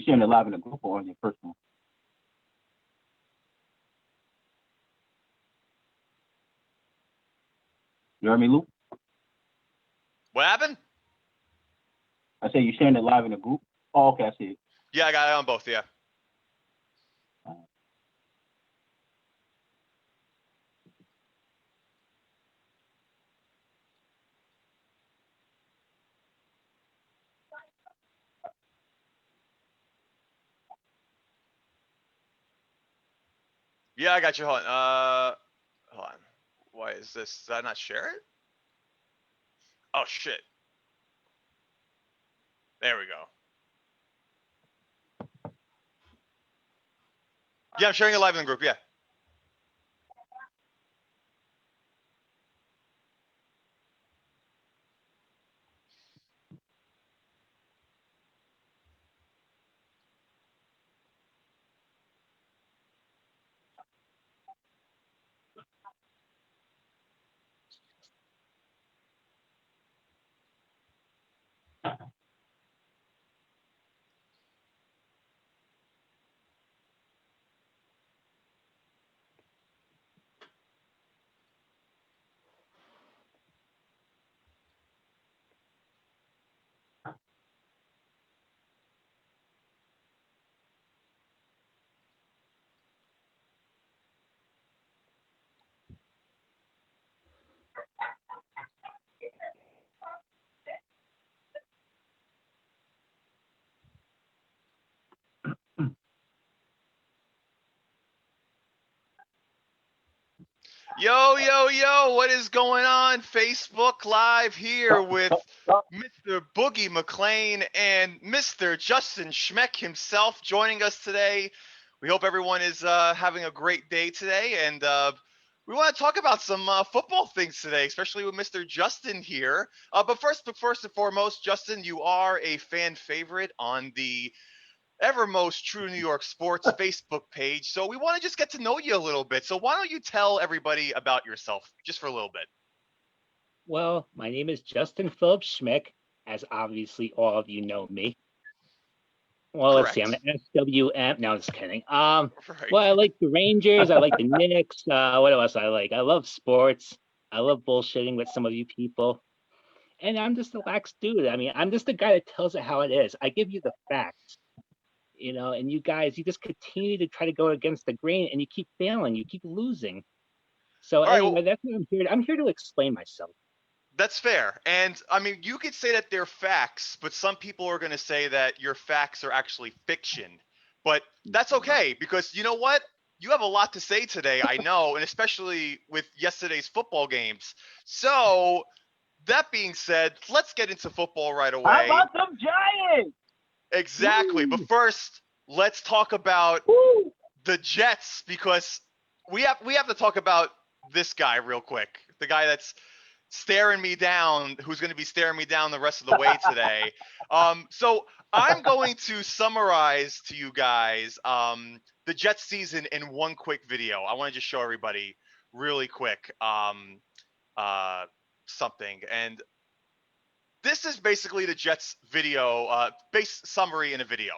You sharing it live in a group or on your personal? You heard me, Lou? What happened? I say you sharing it live in a group. Oh, okay, I see it. Yeah, I got it on both. Yeah. Yeah, I got you. Hold on. Hold on. Why is this? Did I not share it? Oh shit. There we go. Yeah, I'm sharing it live in the group. Yeah. Yo, yo, yo, what is going on? Facebook Live here with Mr. Boogie McLean and Mr. Justin Schmeck himself joining us today. We hope everyone is having a great day today, and we want to talk about some football things today, especially with Mr. Justin here. But first and foremost, Justin, you are a fan favorite on the Evermost True New York Sports Facebook page. So we want to just get to know you a little bit. So why don't you tell everybody about yourself just for a little bit? Well, my name is Justin Philip Schmick, as obviously all of you know me. Well, let's see, I'm Correct. an SWM. No, just kidding. Right. Well, I like the Rangers. I like the Knicks. What else I like? I love sports. I love bullshitting with some of you people. And I'm just a lax dude. I mean, I'm just the guy that tells it how it is. I give you the facts, and you guys, you just continue to try to go against the grain and you keep failing. You keep losing. So All right, anyway, well, that's what I'm here. I'm here to explain myself. that's fair. And I mean, you could say that they're facts, but some people are going to say that your facts are actually fiction. But that's okay because you know what? You have a lot to say today, I know, and especially with yesterday's football games. So, that being said, let's get into football right How away. about them Giants? Exactly. But first, let's talk about Woo! the Jets because we have to talk about this guy real quick. The guy that's staring me down, who's going to be staring me down the rest of the way today. So I'm going to summarize to you guys the Jets season in one quick video. I want to just show everybody really quick something. And this is basically the Jets video, base summary in a video.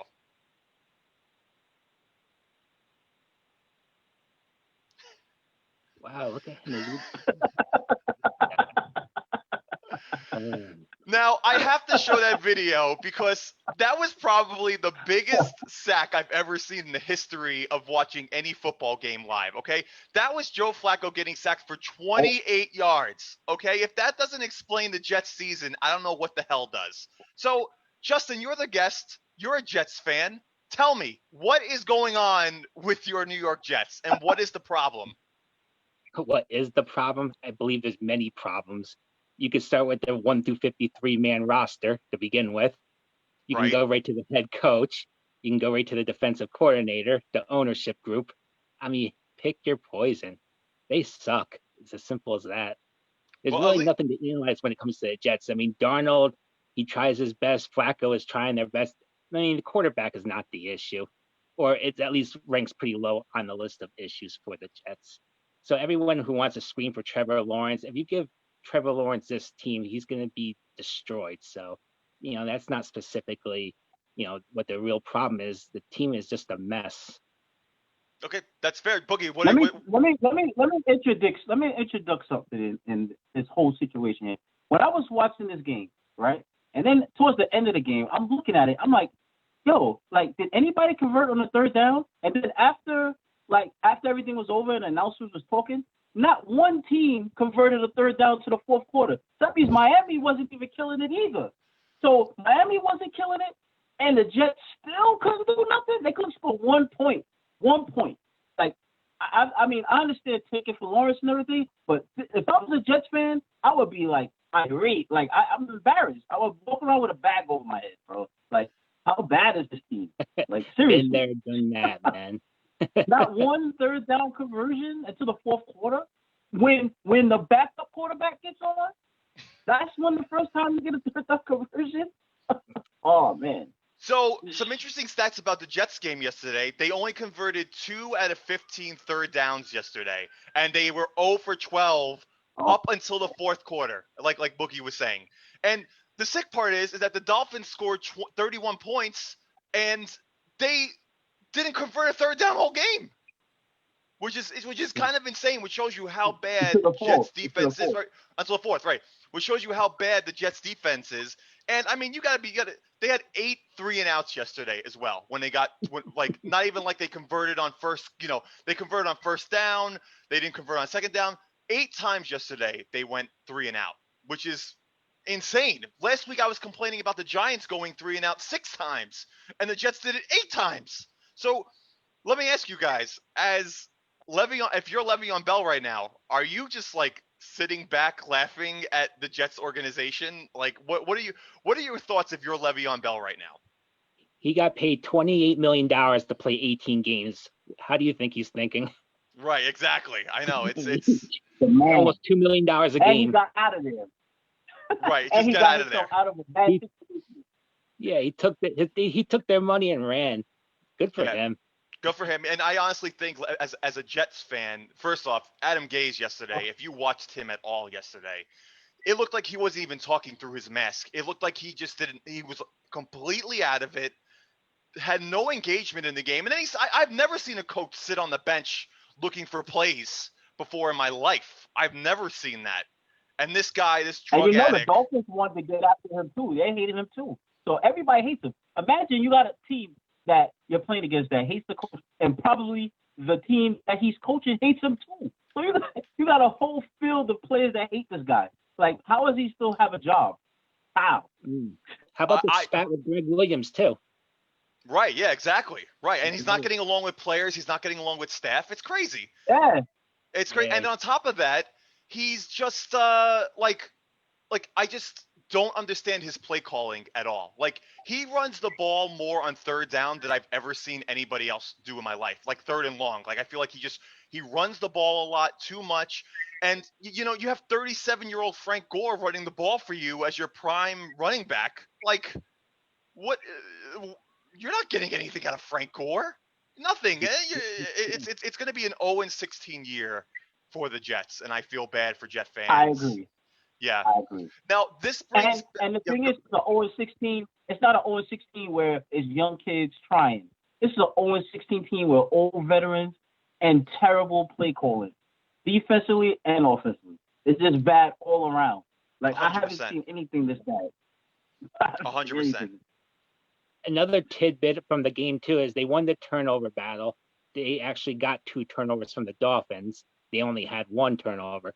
Wow, look at him. Now, I have to show that video because that was probably the biggest sack I've ever seen in the history of watching any football game live, okay? That was Joe Flacco getting sacked for 28 yards, okay? If that doesn't explain the Jets season, I don't know what the hell does. So, Justin, you're the guest. You're a Jets fan. Tell me, what is going on with your New York Jets and what is the problem? What is the problem? I believe there's many problems. You could start with the 1 through 53 man roster to begin with. You can Right? go right to the head coach. You can go right to the defensive coordinator, the ownership group. I mean, pick your poison. They suck. It's as simple as that. There's Well, really nothing to analyze when it comes to the Jets. I mean, Darnold, he tries his best. Flacco is trying their best. I mean, the quarterback is not the issue, or it at least ranks pretty low on the list of issues for the Jets. So everyone who wants to scream for Trevor Lawrence, if you give Trevor Lawrence this team, he's going to be destroyed. So, that's not specifically what the real problem is. The team is just a mess. Okay, that's fair. Boogie, Let me introduce something in this whole situation here. When I was watching this game, right, and then towards the end of the game, I'm looking at it. I'm like, yo, like, did anybody convert on the third down? And then after everything was over and the announcers was talking, not one team converted a third down to the fourth quarter. That means Miami wasn't even killing it either. So Miami wasn't killing it, and the Jets still couldn't do nothing. They couldn't score 1 point. 1 point. Like, I mean, I understand taking for Lawrence and everything, but if I was a Jets fan, I would be like irate. Like, I'm embarrassed. I would walk around with a bag over my head, bro. Like, how bad is this team? Like, seriously. Been there, done that, man. Not one third down conversion into the fourth quarter. When the backup quarterback gets on, that's when the first time you get a third down conversion. Oh, man. So, some interesting stats about the Jets game yesterday. They only converted 2 out of 15 third downs yesterday, and they were 0 for 12 up until the fourth quarter, like Boogie was saying. And the sick part is that the Dolphins scored 31 points, and they didn't convert a third down all game, which is kind of insane, which shows you how bad Jets defense is, right? Until the fourth, right? Which shows you how bad the Jets defense is. And I mean, they had 8 3-and-outs yesterday as well. Not even like they converted on first, they converted on first down. They didn't convert on second down. 8 times yesterday they went 3-and-out, which is insane. Last week I was complaining about the Giants going 3-and-out 6 times, and the Jets did it 8 times. So let me ask you guys, as Le'Veon, if you're Le'Veon Bell right now, are you just like sitting back laughing at the Jets organization? Like, what are your thoughts if you're Le'Veon Bell right now? He got paid $28 million to play 18 games. How do you think he's thinking? Right, exactly. I know it's almost $2 million a game. And he got out of there. Right, and just he got got out of there. out of a bad situation. Yeah, he took their money and ran. Good for him. Good for him. And I honestly think, as a Jets fan, first off, Adam Gase yesterday, if you watched him at all yesterday, it looked like he wasn't even talking through his mask. It looked like he was completely out of it, had no engagement in the game. And then I've never seen a coach sit on the bench looking for plays before in my life. I've never seen that. And this guy, this drug addict. The Dolphins wanted to get after him too. They hated him too. So everybody hates him. Imagine you got a team that you're playing against that hates the coach, and probably the team that he's coaching hates him too. So you got a whole field of players that hate this guy. Like, how does he still have a job? How? How about the spat with Greg Williams too? Right. Yeah. Exactly. Right. And he's not getting along with players. He's not getting along with staff. It's crazy. Yeah. It's great. Yeah. And on top of that, he's just like I just don't understand his play calling at all. Like, he runs the ball more on third down than I've ever seen anybody else do in my life. Like, third and long. Like, I feel like he runs the ball a lot too much. And, you have 37-year-old Frank Gore running the ball for you as your prime running back. Like, what? You're not getting anything out of Frank Gore. Nothing. It's going to be an 0-16 year for the Jets, and I feel bad for Jet fans. I agree. Yeah. I agree. Now, this brings... And the thing is, the 0-16, it's not an 0-16 where it's young kids trying. This is an 0-16 team with old veterans and terrible play calling, defensively and offensively. It's just bad all around. Like, 100%. I haven't seen anything this bad. 100%. Another tidbit from the game, too, is they won the turnover battle. They actually got 2 turnovers from the Dolphins. They only had 1 turnover.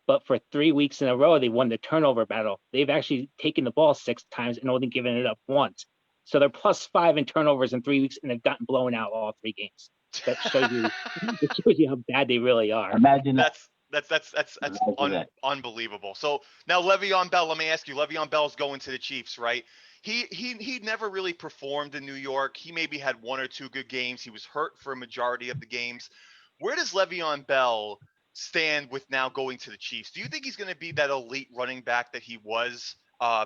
But for 3 weeks in a row, they won the turnover battle. They've actually taken the ball 6 times and only given it up once. So they're +5 in turnovers in 3 weeks, and they've gotten blown out all 3 games. That shows you how bad they really are. Imagine that. That's unbelievable. So now Le'Veon Bell, let me ask you, Le'Veon Bell's going to the Chiefs, right? He never really performed in New York. He maybe had 1 or 2 good games. He was hurt for a majority of the games. Where does Le'Veon Bell stand with now going to the Chiefs? Do you think he's going to be that elite running back that he was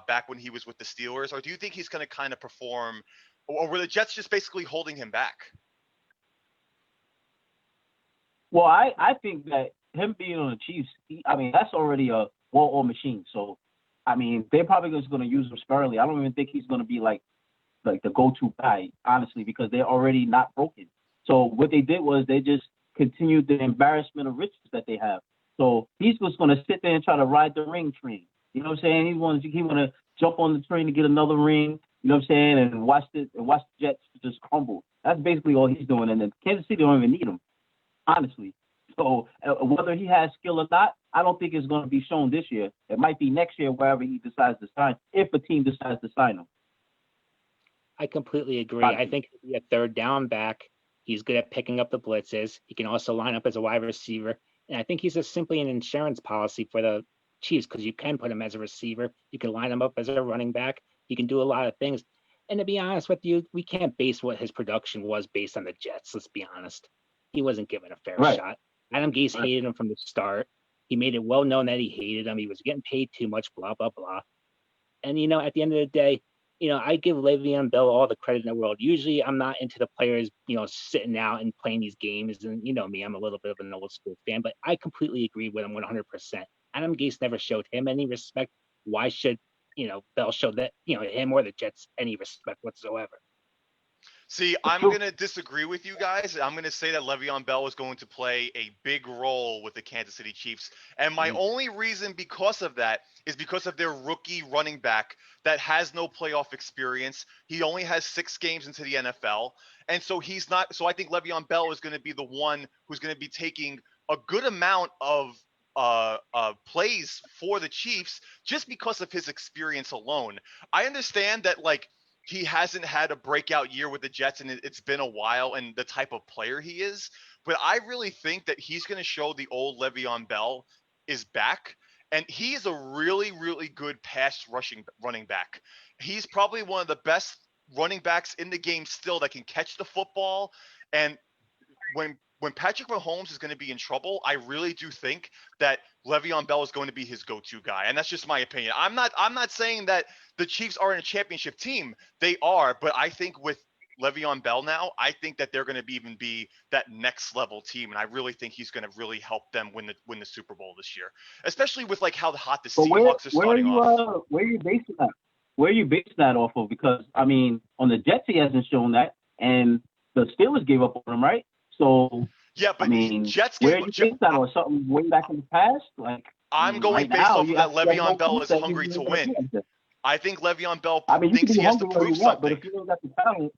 back when he was with the Steelers? Or do you think he's going to kind of perform, or were the Jets just basically holding him back? Well, I think that him being on the Chiefs, that's already a well-oiled machine. So, they're probably just going to use him sparingly. I don't even think he's going to be like like the go-to guy, honestly, because they're already not broken. So what they did was they just continued the embarrassment of riches that they have. So he's just going to sit there and try to ride the ring train. You know what I'm saying? He want to jump on the train to get another ring. You know what I'm saying? And watch the Jets just crumble. That's basically all he's doing. And then Kansas City don't even need him, honestly. So whether he has skill or not, I don't think it's going to be shown this year. It might be next year, wherever he decides to sign, if a team decides to sign him. I completely agree. I think he'll be a third down back. He's good at picking up the blitzes. He can also line up as a wide receiver. And I think he's just simply an insurance policy for the Chiefs because you can put him as a receiver. You can line him up as a running back. He can do a lot of things. And to be honest with you, we can't base what his production was based on the Jets. Let's be honest. He wasn't given a fair shot. Adam Gase hated him from the start. He made it well known that he hated him. He was getting paid too much, blah, blah, blah. And, at the end of the day, I give Le'Veon Bell all the credit in the world. Usually I'm not into the players, sitting out and playing these games. And me, I'm a little bit of an old school fan, but I completely agree with him 100%. Adam Gase never showed him any respect. Why should, Bell show that, him or the Jets any respect whatsoever? See, I'm going to disagree with you guys. I'm going to say that Le'Veon Bell is going to play a big role with the Kansas City Chiefs. And my only reason because of that is because of their rookie running back that has no playoff experience. He only has 6 games into the NFL. And so he's not – so I think Le'Veon Bell is going to be the one who's going to be taking a good amount of plays for the Chiefs just because of his experience alone. I understand that, he hasn't had a breakout year with the Jets, and it's been a while, and the type of player he is. But I really think that he's going to show the old Le'Veon Bell is back, and he is a really, really good pass rushing running back. He's probably one of the best running backs in the game still that can catch the football. And when Patrick Mahomes is going to be in trouble, I really do think that Le'Veon Bell is going to be his go-to guy. And that's just my opinion. I'm not saying that the Chiefs are in a championship team. They are, but I think with Le'Veon Bell now, I think that they're going to even be that next level team. And I really think he's going to really help them win the Super Bowl this year, especially with how hot the Seahawks are starting off. Where are you basing that? Where are you basing that off of? Because, on the Jets, he hasn't shown that. And the Steelers gave up on him, right? So, yeah, but Jets where you think that or something way back in the past? I'm going based off of that Le'Veon Bell is hungry to win. I think Le'Veon Bell thinks he has to prove something. But if you don't got the talent,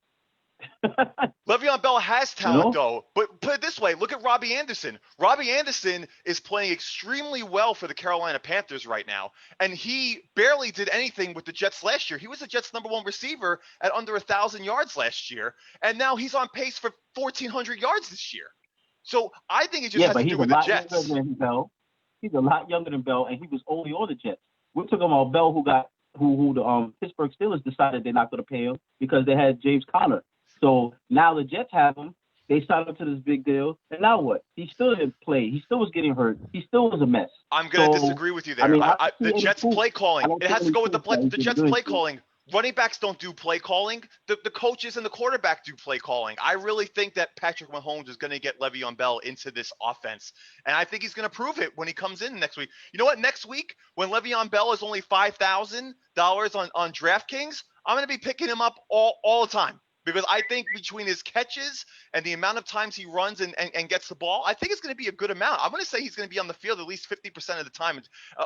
Le'Veon Bell has talent, though. But put it this way, look at Robbie Anderson. Robbie Anderson is playing extremely well for the Carolina Panthers right now, and he barely did anything with the Jets last year. He was the Jets' _1 receiver at under 1,000 yards last year, and now he's on pace for 1,400 yards this year. So I think it just has to do with the Jets. He's a lot younger than Bell, and he was only on the Jets. We're talking about Bell, who the Pittsburgh Steelers decided they're not going to pay him because they had James Conner. So now the Jets have him. They signed up to this big deal, and now what? He still didn't play. He still was getting hurt. He still was a mess. I'm going to disagree with you there. The Jets play calling. It has to go with the Jets play calling. Running backs don't do play calling. The coaches and the quarterback do play calling. I really think that Patrick Mahomes is going to get Le'Veon Bell into this offense. And I think he's going to prove it when he comes in next week. You know what? Next week, when Le'Veon Bell is only $5,000 on DraftKings, I'm going to be picking him up all the time. Because I think between his catches and the amount of times he runs and gets the ball, I think it's going to be a good amount. I'm going to say he's going to be on the field at least 50% of the time,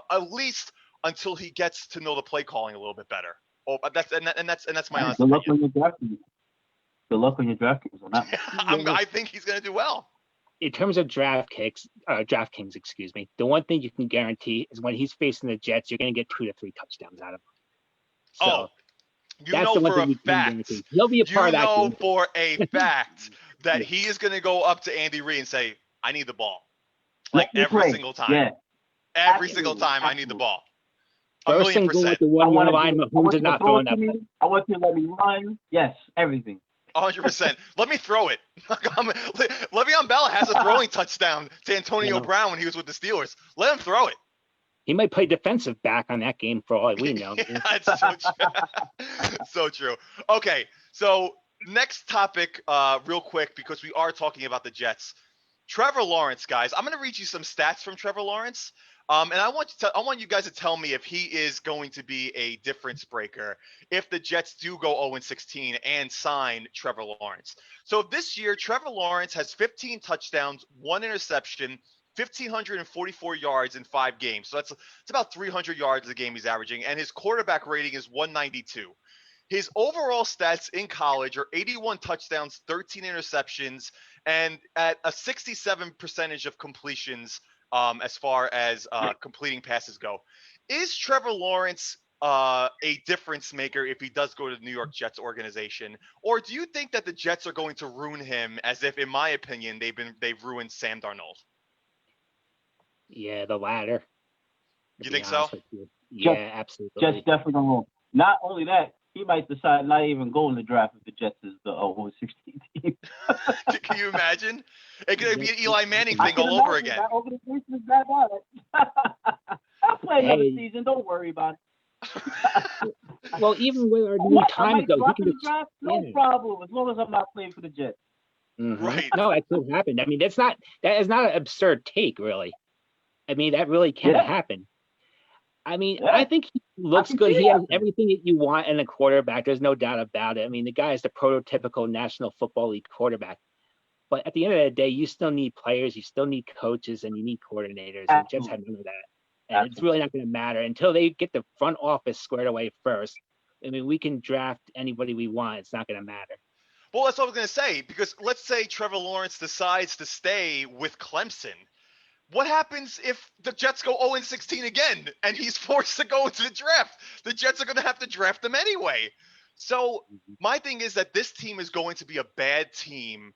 at least until he gets to know the play calling a little bit better. Oh, that's my honest opinion. Good luck on your draft picks on that. I think he's going to do well. In terms of DraftKings, the one thing you can guarantee is when he's facing the Jets, you're going to get 2 to 3 touchdowns out of him. So, you know for a fact. He'll be a part of that game. You know for a fact that he is going to go up to Andy Reid and say, "I need the ball," every single time. Yeah. Every single time, I need the ball. First thing, go with the one line. Mahomes is not throwing that. I want you to let me run. Yes, everything. 100%. Let me throw it. Le'Veon Bell has a throwing touchdown to Antonio Brown when he was with the Steelers. Let him throw it. He might play defensive back on that game for all we know. That's so true. So true. Okay, so next topic real quick because we are talking about the Jets. Trevor Lawrence, guys. I'm going to read you some stats from Trevor Lawrence. And I want you guys to tell me if he is going to be a difference breaker if the Jets do go 0-16 and sign Trevor Lawrence. So this year, Trevor Lawrence has 15 touchdowns, 1 interception, 1,544 yards in 5 games. So it's about 300 yards a game he's averaging, and his quarterback rating is 192. His overall stats in college are 81 touchdowns, 13 interceptions, and at a 67 percentage of completions as far as completing passes go. Is Trevor Lawrence a difference maker if he does go to the New York Jets organization, or do you think that the Jets are going to ruin him as if, in my opinion, they've ruined Sam Darnold? Yeah, the latter. You think so? Yeah, absolutely. Jets definitely don't know. Not only that, he might decide not even go in the draft if the Jets is the 0-16 team. Can you imagine? It could be an Eli Manning thing all over again. That organization is that bad. I'll play another season. Don't worry about it. Well, even with our new time though, he can draft, no problem, as long as I'm not playing for the Jets. Mm-hmm. Right. No, that could happen. I mean, that is not an absurd take, really. I mean, that really can happen. I mean, I think he looks good. He has everything that you want in a quarterback. There's no doubt about it. I mean, the guy is the prototypical National Football League quarterback. But at the end of the day, you still need players, you still need coaches, and you need coordinators. And Jets have none of that. And it's really not going to matter until they get the front office squared away first. I mean, we can draft anybody we want. It's not going to matter. Well, that's what I was going to say, because let's say Trevor Lawrence decides to stay with Clemson. What happens if the Jets go 0-16 again and he's forced to go into the draft? The Jets are going to have to draft him anyway. So my thing is that this team is going to be a bad team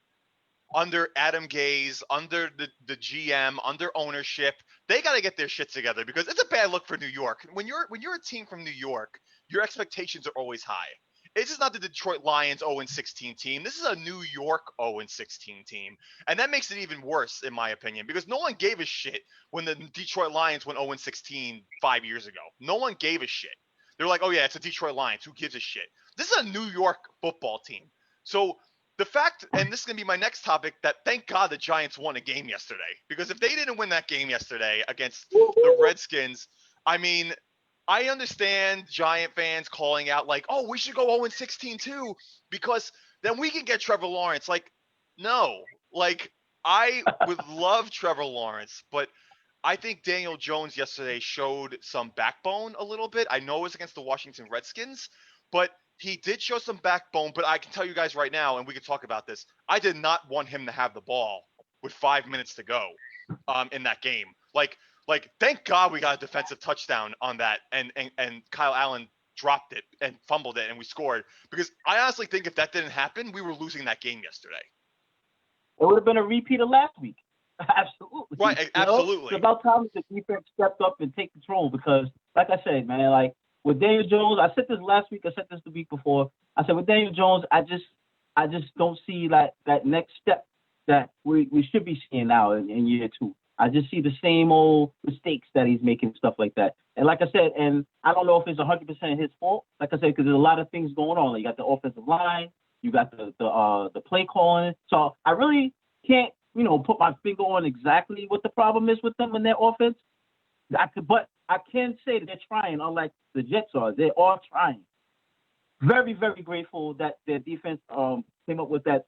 under Adam Gase, under the GM, under ownership. They got to get their shit together because it's a bad look for New York. When you're a team from New York, your expectations are always high. This is not the Detroit Lions 0-16 team. This is a New York 0-16 team. And that makes it even worse, in my opinion, because no one gave a shit when the Detroit Lions went 0-16 5 years ago. No one gave a shit. They're like, oh, yeah, it's the Detroit Lions. Who gives a shit? This is a New York football team. So the fact, and this is going to be my next topic, that thank God the Giants won a game yesterday. Because if they didn't win that game yesterday against the Redskins, I mean, I understand Giant fans calling out like, oh, we should go 0-16 too, because then we can get Trevor Lawrence. Like, no. Like, I would love Trevor Lawrence, but I think Daniel Jones yesterday showed some backbone a little bit. I know it was against the Washington Redskins, but he did show some backbone. But I can tell you guys right now, and we can talk about this, I did not want him to have the ball with 5 minutes to go in that game. Like, thank God we got a defensive touchdown on that, and Kyle Allen dropped it and fumbled it, and we scored. Because I honestly think if that didn't happen, we were losing that game yesterday. It would have been a repeat of last week. Absolutely. Right, absolutely. It's about time the defense stepped up and take control because, like I said, man, like with Daniel Jones, I said this last week, I said this the week before. I said with Daniel Jones, I just don't see that next step that we should be seeing now in year 2. I just see the same old mistakes that he's making, stuff like that. And like I said, and I don't know if it's 100% his fault. Like I said, because there's a lot of things going on. Like you got the offensive line, you got the play calling. So I really can't, put my finger on exactly what the problem is with them in their offense. But I can say that they're trying, unlike the Jets are. They are trying. Very, very grateful that their defense came up with that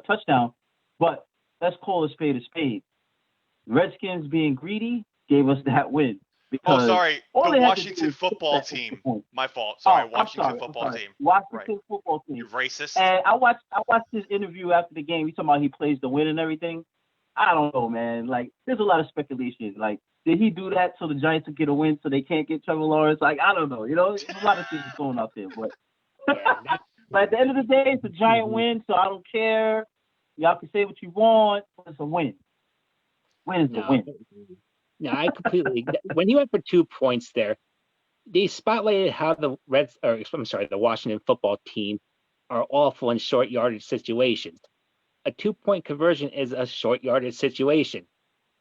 touchdown. But let's call a spade a spade. Redskins being greedy gave us that win. Oh, sorry. The Washington football team. My fault. Sorry, Washington football team. Washington football team. You racist. And I watched his interview after the game. He's talking about he plays to win and everything. I don't know, man. Like, there's a lot of speculation. Like, did he do that so the Giants would get a win so they can't get Trevor Lawrence? Like, I don't know. There's a lot of things going out there. But, but at the end of the day, it's a Giant win, so I don't care. Y'all can say what you want. It's a win. Win is the win. No, I completely. When he went for 2 points there, they spotlighted how the Washington football team are awful in short yardage situations. A 2-point conversion is a short yardage situation.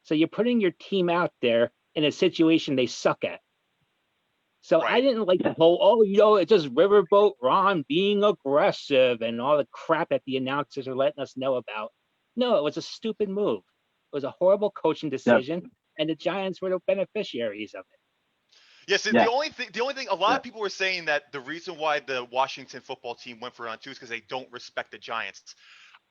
So you're putting your team out there in a situation they suck at. So I didn't like the whole, it's just Riverboat Ron being aggressive and all the crap that the announcers are letting us know about. No, it was a stupid move. It was a horrible coaching decision. and the Giants were the beneficiaries of it. Yes, Yeah. the only thing, a lot Yeah. of people were saying that the reason why the Washington football team went for round 2 is because they don't respect the Giants.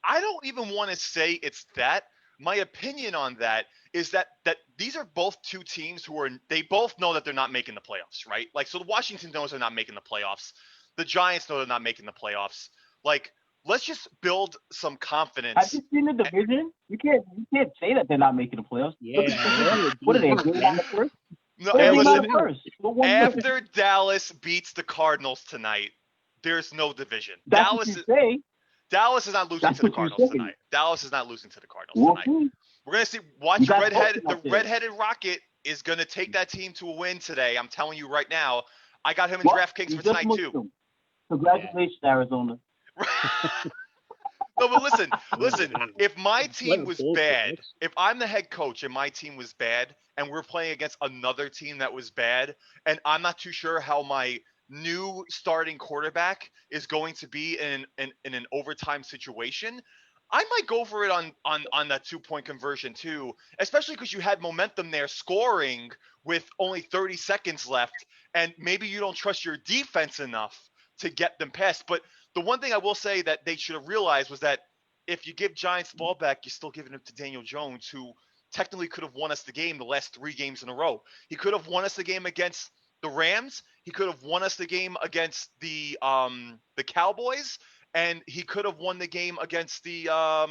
I don't even want to say it's that. My opinion on that is that these are both two teams who they both know that they're not making the playoffs, right? Like, so the Washington knows they're not making the playoffs. The Giants know they're not making the playoffs. Like, let's just build some Have confidence. you seen the division? You can't say that they're not making the playoffs. Look at the Yeah, they're in division. the What are they? deep, Game out man. of first? No, What are and they game out listen, of first? What one look? after Dallas beats the Cardinals tonight, there's no division. That's what you say. Dallas is not losing That's to the what you Cardinals say. tonight. Dallas is not losing to the Cardinals We'll tonight. see. We're gonna see. You Watch got redhead. Boston The out there. redheaded Rocket is gonna take that team to a win today. I'm telling you right now. I got him in What? DraftKings You for just tonight missed too. them. Congratulations, Arizona. No, but listen. Wow. If my What team a was bullshit, bad, Nick. if I'm the head coach and my team was bad, and we're playing against another team that was bad, and I'm not too sure how my new starting quarterback is going to be in an overtime situation, I might go for it on that 2-point conversion too, especially because you had momentum there scoring with only 30 seconds left, and maybe you don't trust your defense enough to get them past. But the one thing I will say that they should have realized was that if you give Giants the ball back, you're still giving it to Daniel Jones, who technically could have won us the game the last 3 games in a row. He could have won us the game against the Rams. He could have won us the game against the Cowboys, and he could have won the game against the I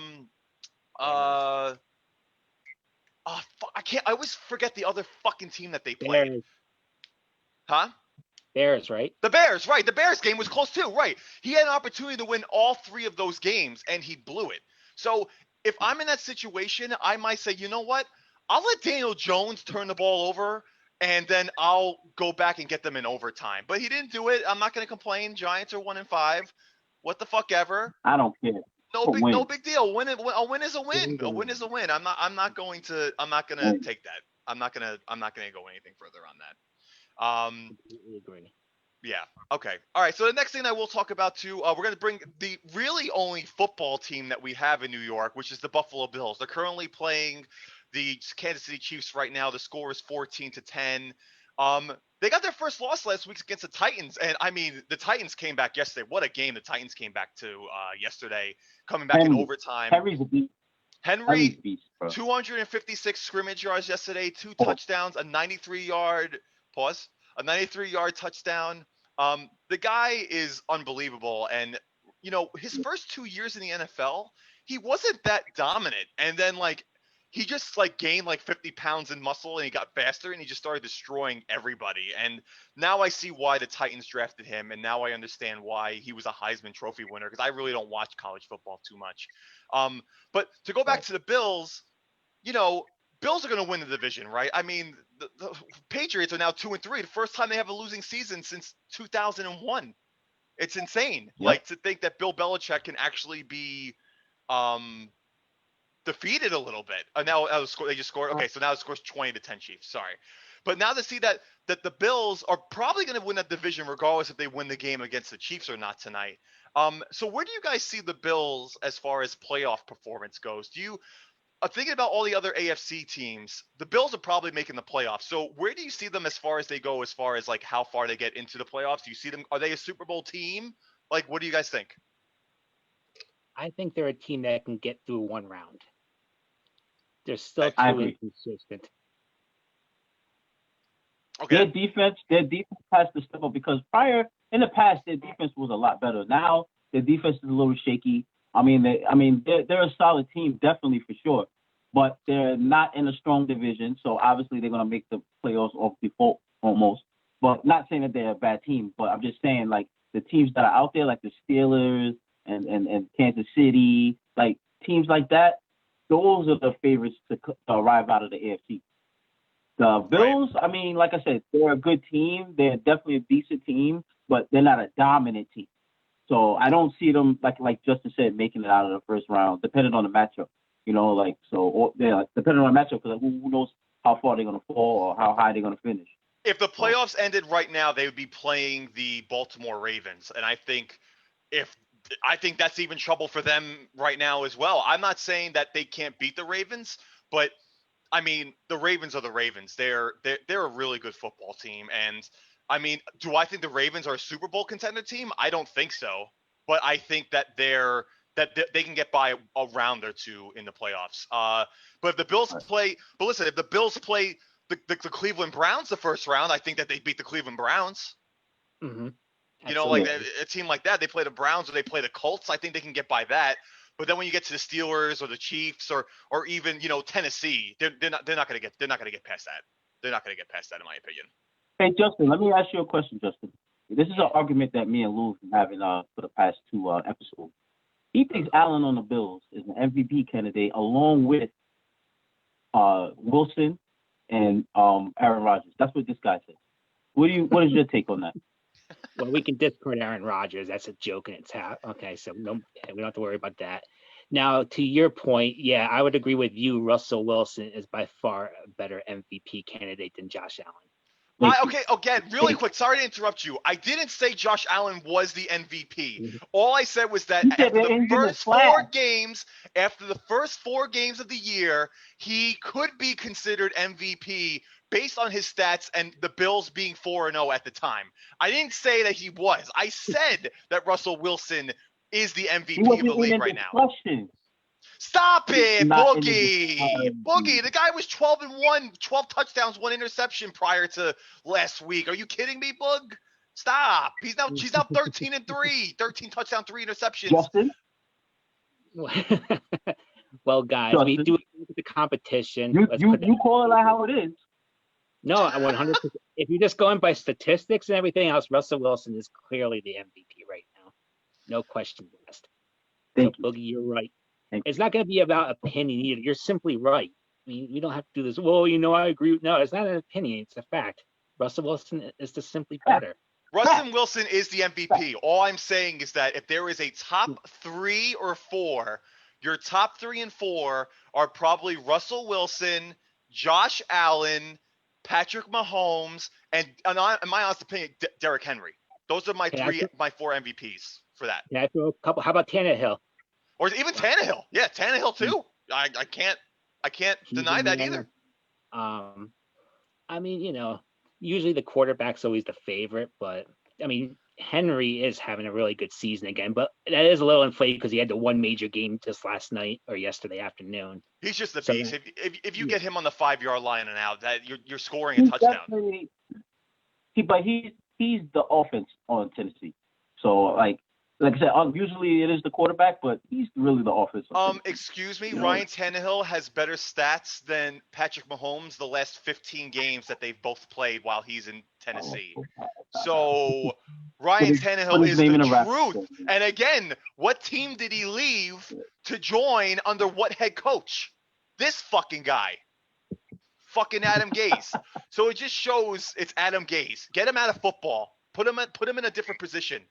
always forget the other fucking team that they played. Bears, Huh? Bears, right? The Bears, right. The Bears game was close too, right. He had an opportunity to win all 3 of those games, and he blew it. So if I'm in that situation, I might say, you know what? I'll let Daniel Jones turn the ball over, and then I'll go back and get them in overtime. But he didn't do it. I'm not going to complain. Giants are 1-5. What the fuck ever. I don't care. No big deal. A win is a win. A win is a win. I'm not going to take that. I'm not gonna go anything further on that. Completely agree. Yeah. Okay. All right. So the next thing I will talk about too, we're going to bring the really only football team that we have in New York, which is the Buffalo Bills. They're currently playing the Kansas City Chiefs right now. The score is 14-10. They got their first loss last week against the Titans, and I mean the Titans came back yesterday. What a game the Titans came back to yesterday, coming back in overtime. Henry's a beast. Henry, Beast, bro. 256 scrimmage yards yesterday, 2 Oh. touchdowns, a 93-yard touchdown. The guy is unbelievable, and his first 2 years in the NFL, he wasn't that dominant, and then he just gained 50 pounds in muscle, and he got faster, and he just started destroying everybody. And now I see why the Titans drafted him, and now I understand why he was a Heisman Trophy winner, because I really don't watch college football too much. But to go back to the Bills, Bills are going to win the division, right? I mean, the Patriots are now 2-3, the first time they have a losing season since 2001. It's insane, Yep. to think that Bill Belichick can actually be defeated a little bit. Now they just scored. Okay, so now it scores 20-10 Chiefs. Sorry, but now to see that the Bills are probably going to win that division regardless if they win the game against the Chiefs or not tonight. So where do you guys see the Bills as far as playoff performance goes? Do you thinking about all the other AFC teams, the Bills are probably making the playoffs. So where do you see them as far as they go, as far as how far they get into the playoffs? Do you see them? Are they a Super Bowl team? What do you guys think? I think they're a team that can get through one round. They're still I too agree. inconsistent. Okay. Their defense has to step up, because in the past, their defense was a lot better. Now their defense is a little shaky. I mean, they're a solid team, definitely, for sure, but they're not in a strong division, so obviously they're gonna make the playoffs off default almost. But not saying that they're a bad team, but I'm just saying the teams that are out there, like the Steelers and Kansas City, teams like that, those are the favorites to arrive out of the AFC. The Bills, right. I mean, like I said, they're a good team. They're definitely a decent team, but they're not a dominant team. So I don't see them, like Justin said, making it out of the first round, depending on the matchup. Depending on the matchup, because who knows how far they're going to fall or how high they're going to finish. If the playoffs ended right now, they would be playing the Baltimore Ravens, and I think that's even trouble for them right now as well. I'm not saying that they can't beat the Ravens, but I mean, the Ravens are the Ravens. They're a really good football team, and I mean, do I think the Ravens are a Super Bowl contender team? I don't think so, but I think that they can get by a round or two in the playoffs. But if the Bills play, but listen, if the Bills play the Cleveland Browns the first round, I think that they beat the Cleveland Browns. Mm-hmm. You know, like a team like that, they play the Browns or they play the Colts. I think they can get by that. But then when you get to the Steelers or the Chiefs or even Tennessee, they're not gonna get past that. They're not gonna get past that, in my opinion. Hey Justin, let me ask you a question, Justin. This is an argument that me and Lou have been having for the past two episodes. He thinks Allen on the Bills is an MVP candidate along with Wilson and Aaron Rodgers. That's what this guy says. What is your take on that? Well, we can discredit Aaron Rodgers. That's a joke in its half. Okay, so no, we don't have to worry about that. Now, to your point, yeah, I would agree with you. Russell Wilson is by far a better MVP candidate than Josh Allen. Okay, again, really quick. Sorry to interrupt you. I didn't say Josh Allen was the MVP. All I said was that after the first four games of the year, he could be considered MVP based on his stats and the Bills being 4-0 at the time. I didn't say that he was. I said that Russell Wilson is the MVP of the league right now. Stop it, Boogie. Boogie, the guy was 12-1, 12 touchdowns, 1 interception prior to last week. Are you kidding me, Boog? Stop. He's now 13-3, 13 touchdowns, 3 interceptions. Justin? Well, guys, Justin, we do the competition. You call it like how it is. No, 100%. If you're just going by statistics and everything else, Russell Wilson is clearly the MVP right now. No question asked. So, Boogie, you're right. It's not going to be about opinion either. You're simply right. I mean, we don't have to do this. Well, I agree. No, it's not an opinion. It's a fact. Russell Wilson is just simply better. Russell Wilson is the MVP. All I'm saying is that if there is a top 3 or 4, your top 3 and 4 are probably Russell Wilson, Josh Allen, Patrick Mahomes, and in my honest opinion, Derrick Henry. Those are my 4 MVPs for that. Yeah, I throw a couple. How about Tannehill? Or even Tannehill. Yeah, Tannehill too. I can't deny that either. I mean, usually the quarterback's always the favorite, but I mean, Henry is having a really good season again, but that is a little inflated because he had the one major game just last night or yesterday afternoon. He's just the beast. If you get him on the 5-yard line and out, that you're scoring a touchdown. But he's the offense on Tennessee. So like I said, usually it is the quarterback, but he's really the offense. Excuse me, Ryan Tannehill has better stats than Patrick Mahomes the last 15 games that they've both played while he's in Tennessee. So Ryan Tannehill is the truth. And again, what team did he leave to join under what head coach? This fucking guy. Fucking Adam Gase. So it just shows it's Adam Gase. Get him out of football. Put him in a different position.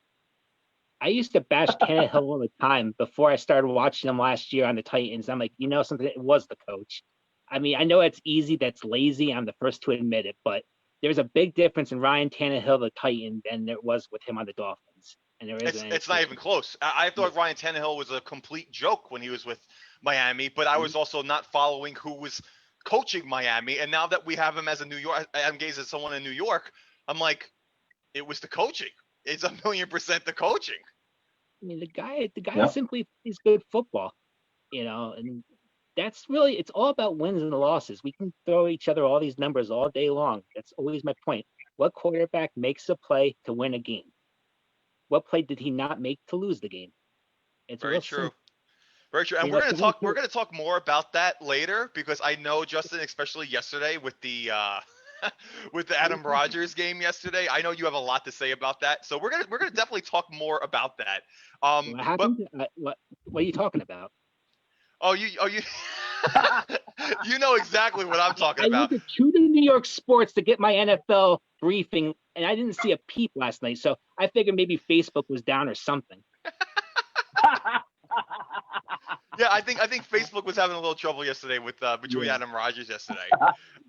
I used to bash Tannehill all the time before I started watching him last year on the Titans. I'm like, something, it was the coach. I mean, I know it's easy, that's lazy. I'm the first to admit it, but there's a big difference in Ryan Tannehill, the Titan, than there was with him on the Dolphins. And it's not even close. I thought Ryan Tannehill was a complete joke when he was with Miami, but I was also not following who was coaching Miami. And now that we have him as Adam Gase as someone in New York, I'm like, it was the coaching. It's 1,000,000% the coaching. I mean, the guy simply plays good football, and that's really, it's all about wins and losses. We can throw each other all these numbers all day long. That's always my point. What quarterback makes a play to win a game? What play did he not make to lose the game? It's very true. Very true. And we're gonna talk more about that later because I know, Justin, especially yesterday with the with the Adam Rodgers game yesterday, I know you have a lot to say about that. So we're gonna definitely talk more about that. What happened? What are you talking about? You you know exactly what I'm talking about. I went to the New York Sports to get my NFL briefing, and I didn't see a peep last night. So I figured maybe Facebook was down or something. Yeah, I think Facebook was having a little trouble yesterday with between Adam Rodgers yesterday.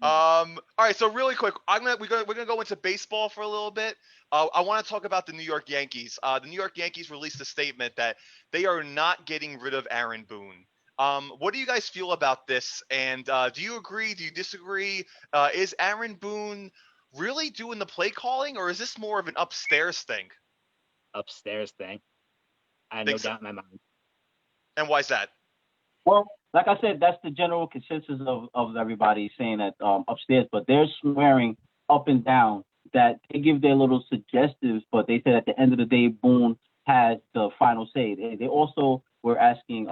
All right, so really quick, we're gonna go into baseball for a little bit. I want to talk about the New York Yankees. The New York Yankees released a statement that they are not getting rid of Aaron Boone. What do you guys feel about this? And do you agree? Do you disagree? Is Aaron Boone really doing the play calling, or is this more of an upstairs thing? Upstairs thing. I have no Think so? doubt in my mind. And why is that? Well, like I said, that's the general consensus of everybody saying that upstairs, but they're swearing up and down that they give their little suggestives, but they said at the end of the day, Boone has the final say. They also were asking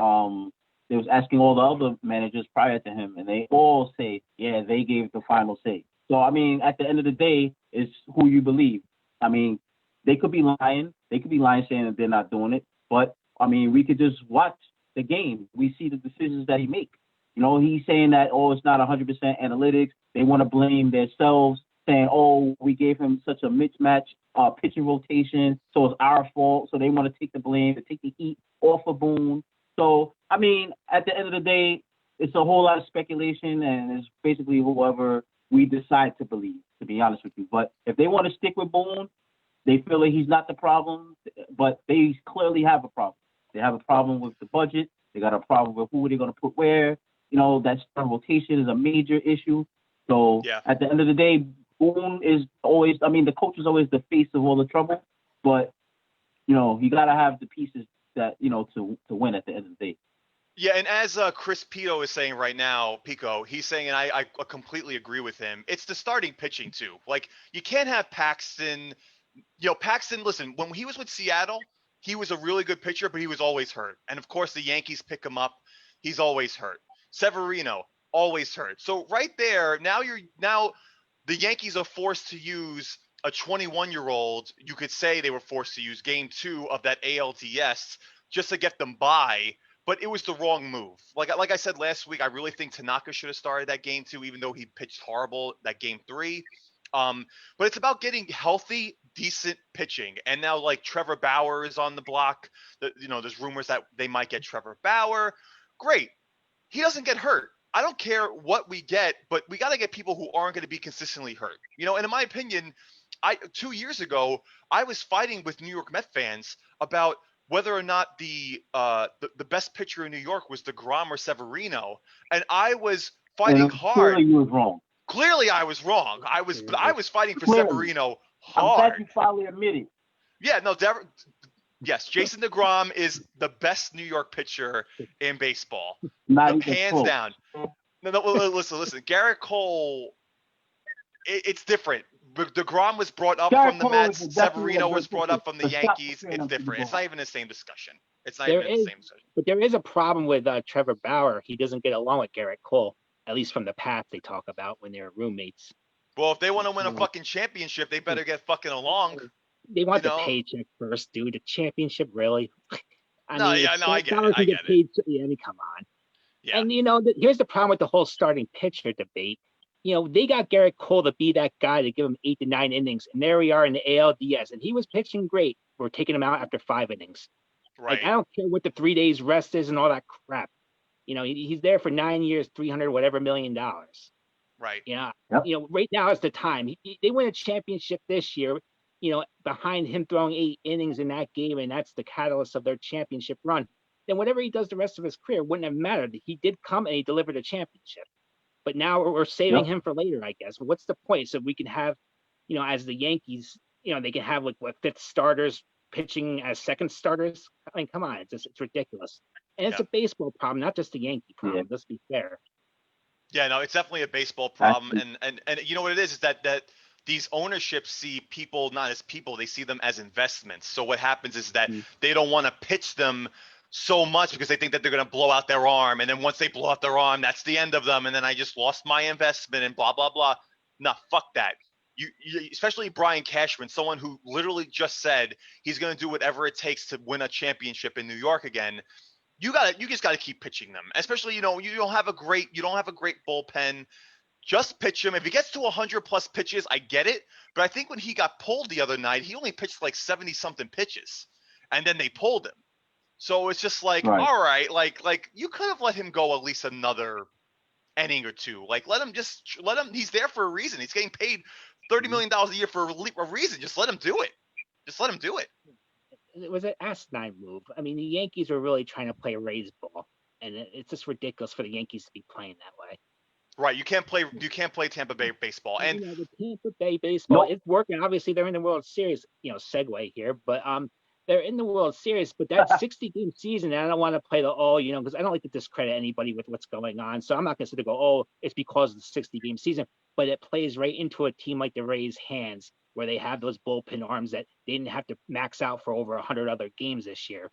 they was asking all the other managers prior to him, and they all say, yeah, they gave the final say. So I mean, at the end of the day, it's who you believe. I mean, they could be lying. They could be lying saying that they're not doing it, but I mean, we could just watch the game. We see the decisions that he makes. You know, he's saying that, oh, it's not 100% analytics. They want to blame themselves, saying, oh, we gave him such a mismatch pitching rotation, so it's our fault. So they want to take the blame, to take the heat off of Boone. So, I mean, at the end of the day, it's a whole lot of speculation, and it's basically whoever we decide to believe, to be honest with you. But if they want to stick with Boone, they feel like he's not the problem, but they clearly have a problem. They have a problem with the budget. They got a problem with who they're going to put where. You know, that starting rotation is a major issue. So Yeah. at the end of the day, Boone is always, I mean, the coach is always the face of all the trouble, but, you know, you got to have the pieces that, you know, to win at the end of the day. Yeah, and as Chris Pito is saying right now, Pico, he's saying, and I completely agree with him, it's the starting pitching too. Like, you can't have Paxton. You know, Paxton, listen, when he was with Seattle, he was a really good pitcher, but he was always hurt. And of course, the Yankees pick him up. He's always hurt. Severino, always hurt. So right there, now the Yankees are forced to use a 21-year-old. You could say they were forced to use game 2 of that ALDS just to get them by, but it was the wrong move. Like I said last week, I really think Tanaka should have started that game 2, even though he pitched horrible that game 3. But it's about getting healthy, decent pitching. And now, like, Trevor Bauer is on the block. There's rumors that they might get Trevor Bauer. Great. He doesn't get hurt. I don't care what we get, but we got to get people who aren't going to be consistently hurt. You know, and in my opinion, 2 years ago, I was fighting with New York Met fans about whether or not the best pitcher in New York was DeGrom or Severino, and I was fighting hard. Clearly, you was wrong. Clearly, I was wrong. I was fighting for Severino I'm hard. glad you finally admitted. Yeah, no, yes, Jason DeGrom is the best New York pitcher in baseball. Not even hands close. down. No, listen. Garrett Cole, it's different. DeGrom was brought up Garrett from the Cole Mets. is definitely Severino a was good brought up from the pitcher, but stop Yankees. comparing It's them to different. It's DeGrom. not even the same discussion. It's not There even is, the same discussion. but there is a problem with Trevor Bauer. He doesn't get along with Garrett Cole, at least from the past they talk about when they were roommates. Well, if they want to win a fucking championship, they better get fucking along. They want You the know? paycheck first, dude. The championship, really? I get it. I get it. paid. Yeah, I mean, come on. Yeah. And here's the problem with the whole starting pitcher debate. They got Garrett Cole to be that guy to give him 8 to 9 innings, and there we are in the ALDS, and he was pitching great. We're taking him out after 5 innings. Right. Like, I don't care what the 3 days rest is and all that crap. He's there for 9 years, $300 million. Right. Yeah. Yep. Right now is the time. They win a championship this year. Behind him throwing 8 innings in that game, and that's the catalyst of their championship run. Then whatever he does the rest of his career wouldn't have mattered. He did come and he delivered a championship. But now we're saving him for later, I guess. But what's the point? So we can have, as the Yankees, they can have like fifth starters pitching as second starters. I mean, come on, it's ridiculous. And it's a baseball problem, not just a Yankee problem. Let's be fair. Yeah, no, it's definitely a baseball problem. And you know what it is that these ownerships see people not as people, they see them as investments. So what happens is that they don't want to pitch them so much because they think that they're going to blow out their arm. And then once they blow out their arm, that's the end of them. And then I just lost my investment and blah, blah, blah. Nah, fuck that. You especially Brian Cashman, someone who literally just said he's going to do whatever it takes to win a championship in New York again. You just got to keep pitching them. Especially, you don't have a great bullpen. Just pitch him. If he gets to 100 plus pitches, I get it. But I think when he got pulled the other night, he only pitched like 70 something pitches, and then they pulled him. So it's just like, all right, like you could have let him go at least another inning or two. Like let him. He's there for a reason. He's getting paid $30 million a year for a reason. Just let him do it. Let him do it. It was an asinine move. I mean, the Yankees were really trying to play raise ball. and it's just ridiculous for the Yankees to be playing that way. Right. You can't play Tampa Bay baseball. And The Tampa Bay baseball, Nope. it's working. Obviously, they're in the World Series. Segue here, but they're in the World Series. But that 60-game season, and I don't want to play because I don't like to discredit anybody with what's going on. So I'm not going to sit there and go, oh, it's because of the 60-game season. But it plays right into a team like the Rays' hands, where they have those bullpen arms that they didn't have to max out for over 100 other games this year.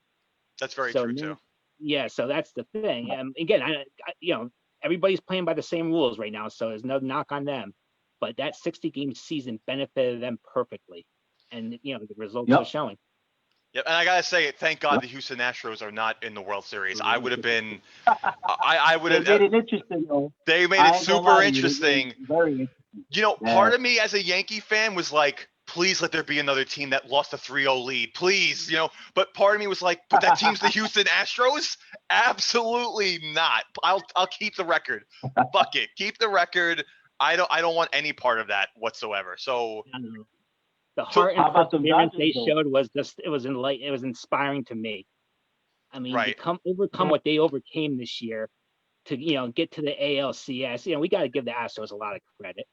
that's very So true now, too. yeah, so that's the thing. Again, everybody's playing by the same rules right now, so there's no knock on them. But that 60-game season benefited them perfectly, and the results are showing. Yep, and I gotta say, thank God the Houston Astros are not in the World Series. I would have been, I would have. They made it interesting, though. They made I it ain't gonna super lie to you, interesting. very interesting. Part of me as a Yankee fan was like, please let there be another team that lost a 3-0 lead, please, But part of me was like, but that team's the Houston Astros? Absolutely not. I'll keep the record. Fuck it, keep the record. I don't want any part of that whatsoever. So the heart and perseverance they though? showed was it was inspiring to me. I mean, right. to overcome what they overcame this year to get to the ALCS. We got to give the Astros a lot of credit.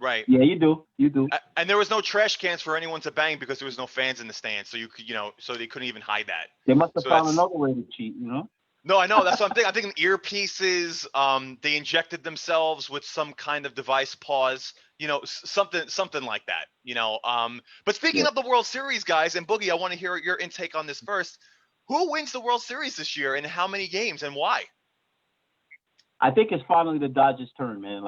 Right. Yeah, you do. And there was no trash cans for anyone to bang because there was no fans in the stands, so you could, so they couldn't even hide that. They must have found another way to cheat, No, I know. That's what I'm thinking. I'm thinking earpieces. They injected themselves with some kind of device. Pause. Something like that. But speaking of the World Series, guys, and Boogie, I want to hear your intake on this first. Who wins the World Series this year, and how many games, and why? I think it's finally the Dodgers' turn, man.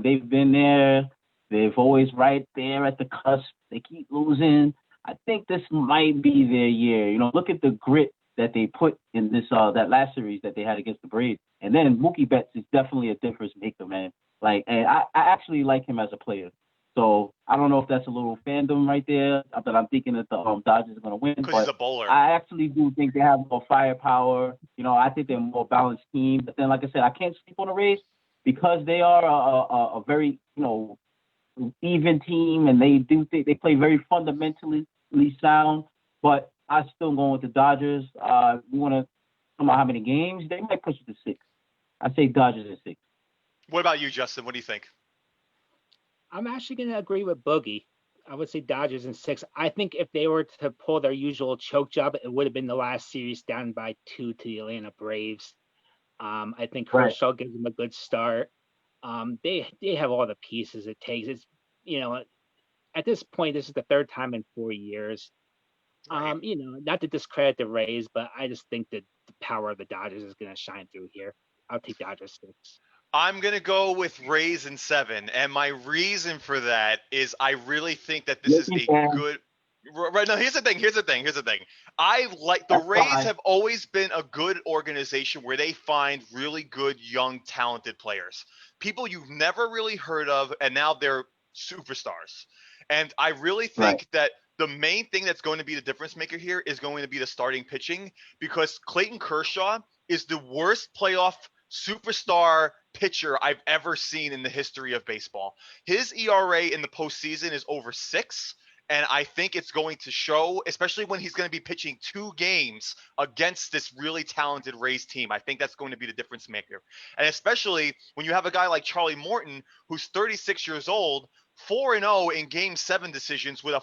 They've been there. They've always right there at the cusp. They keep losing. I think this might be their year. Look at the grit that they put in this that last series that they had against the Braves. And then Mookie Betts is definitely a difference maker, man. And I actually like him as a player. So I don't know if that's a little fandom right there, but I'm thinking that the Dodgers are going to win. Because he's a bowler. I actually do think they have more firepower. I think they're a more balanced team. But then, like I said, I can't sleep on the Rays because they are a very, even team, and they do think they play very fundamentally sound. But I'm still going with the Dodgers. We want to talk about how many games they might push it to 6. I say Dodgers at 6. What about you, Justin? What do you think? I'm actually going to agree with Boogie. I would say Dodgers in 6. I think if they were to pull their usual choke job, it would have been the last series down by 2 to the Atlanta Braves. I think Kershaw gives them a good start. They have all the pieces it takes. It's at this point, this is the 3rd time in 4 years. Right. Not to discredit the Rays, but I just think that the power of the Dodgers is going to shine through here. I'll take Dodgers 6. I'm going to go with Rays in 7. And my reason for that is I really think that this is a good. Right. No, here's the thing. I like the Rays have always been a good organization where they find really good, young, talented players. People you've never really heard of, and now they're superstars. And I really think that the main thing that's going to be the difference maker here is going to be the starting pitching, because Clayton Kershaw is the worst playoff superstar pitcher I've ever seen in the history of baseball. His ERA in the postseason is over 6. And I think it's going to show, especially when he's going to be pitching 2 games against this really talented Rays team. I think that's going to be the difference maker. And especially when you have a guy like Charlie Morton, who's 36 years old, 4-0 in Game 7 decisions with a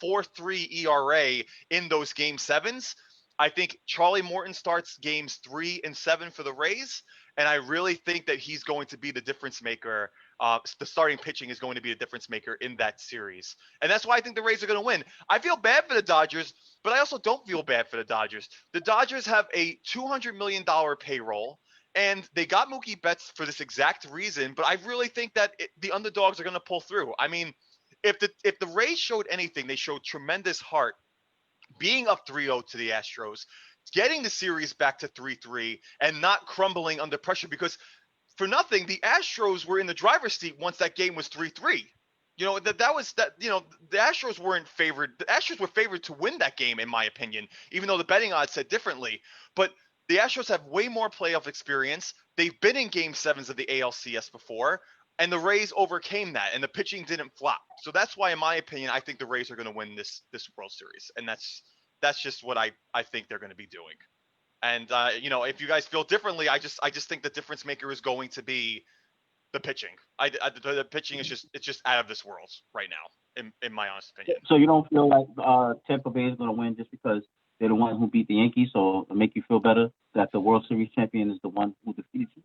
.43 ERA in those Game 7s. I think Charlie Morton starts Games 3 and 7 for the Rays. And I really think that he's going to be the difference maker. The starting pitching is going to be a difference maker in that series. And that's why I think the Rays are going to win. I feel bad for the Dodgers, but I also don't feel bad for the Dodgers. The Dodgers have a $200 million payroll, and they got Mookie Betts for this exact reason. But I really think that the underdogs are going to pull through. I mean, if the Rays showed anything, they showed tremendous heart being up 3-0 to the Astros, getting the series back to 3-3, and not crumbling under pressure, because for nothing, the Astros were in the driver's seat once that game was 3-3. The Astros weren't favored. The Astros were favored to win that game, in my opinion, even though the betting odds said differently. But the Astros have way more playoff experience. They've been in Game 7s of the ALCS before, and the Rays overcame that, and the pitching didn't flop. So that's why, in my opinion, I think the Rays are going to win this World Series, and that's just what I think they're going to be doing. And if you guys feel differently, I just think the difference maker is going to be the pitching. The pitching is just out of this world right now, in my honest opinion. So you don't feel like Tampa Bay is going to win just because they're the one who beat the Yankees, so to make you feel better that the World Series champion is the one who defeated you?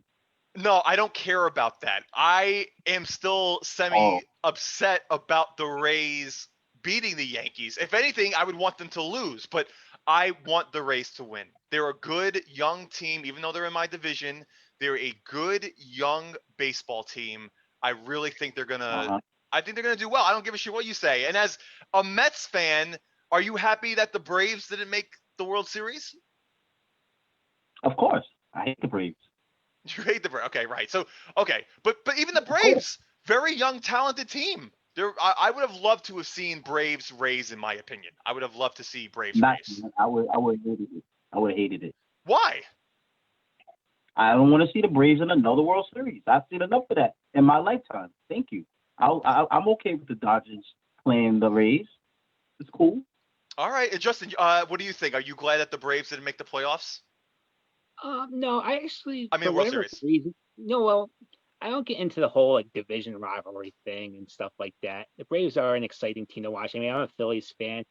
No, I don't care about that. I am still semi-upset about the Rays beating the Yankees. If anything, I would want them to lose, but I want the Rays to win. They're a good young team, even though they're in my division. They're a good young baseball team. I really think they're gonna. I think they're gonna do well. I don't give a shit what you say. And as a Mets fan, are you happy that the Braves didn't make the World Series? Of course, I hate the Braves. You hate the Braves. Okay, right. So, okay, but even the Braves, very young, talented team. I would have loved to have seen Braves Rays, in my opinion. I would have loved to see Braves Rays. I would have hated it. I would have hated it. Why? I don't want to see the Braves in another World Series. I've seen enough of that in my lifetime. Thank you. I'm okay with the Dodgers playing the Rays. It's cool. All right, and Justin, what do you think? Are you glad that the Braves didn't make the playoffs? No, I actually. I mean, World Series. Reason, well, I don't get into the whole division rivalry thing and stuff like that. The Braves are an exciting team to watch. I mean, I'm a Phillies fan.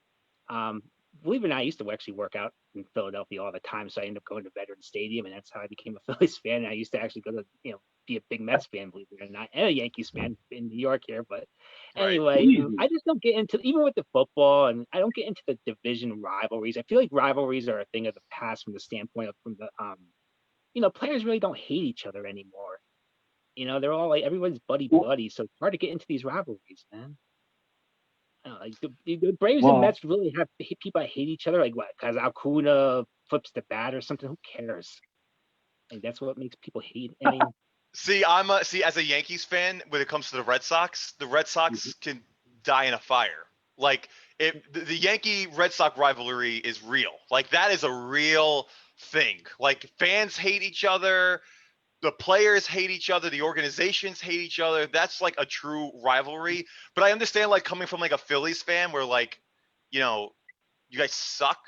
Believe it or not, I used to actually work out in Philadelphia all the time, so I ended up going to Veterans Stadium, and that's how I became a Phillies fan. And I used to actually go to, be a big Mets fan, believe it or not, and a Yankees fan in New York here. But anyway, I just don't get into, even with the football, and I don't get into the division rivalries. I feel like rivalries are a thing of the past from the standpoint of players really don't hate each other anymore. They're all like, everybody's buddy, so it's hard to get into these rivalries, man. Like the Braves and Mets really have people that hate each other, like what? Because Acuna flips the bat or something. Who cares? Like that's what makes people hate. I mean, see, as a Yankees fan, when it comes to the Red Sox can die in a fire. Like the Yankee Red Sox rivalry is real. Like that is a real thing. Like fans hate each other. The players hate each other. The organizations hate each other. That's like a true rivalry. But I understand, like, coming from like a Phillies fan where, like, you guys suck,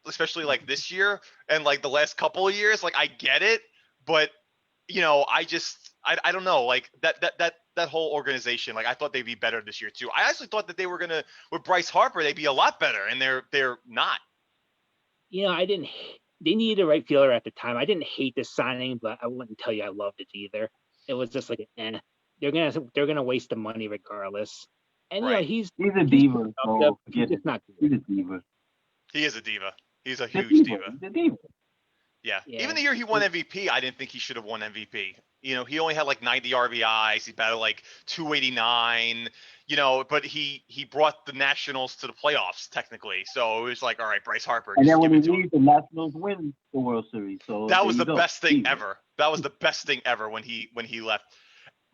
especially like this year and like the last couple of years. Like, I get it, but I don't know. Like that whole organization. Like, I thought they'd be better this year too. I actually thought that they were gonna, with Bryce Harper, they'd be a lot better, and they're not. They needed a right fielder at the time. I didn't hate this signing, but I wouldn't tell you I loved it either. It was just like, they're gonna waste the money regardless. And he's a diva. He's just not good. He's a diva. He is a diva. He's a huge diva. He's a diva. Yeah. Even the year he won MVP, I didn't think he should have won MVP. He only had like 90 RBIs. He batted like 289. But he brought the Nationals to the playoffs technically. So it was like, all right, Bryce Harper. And then when he leaves, the Nationals win the World Series. So that was the best thing ever. That was the best thing ever when he left.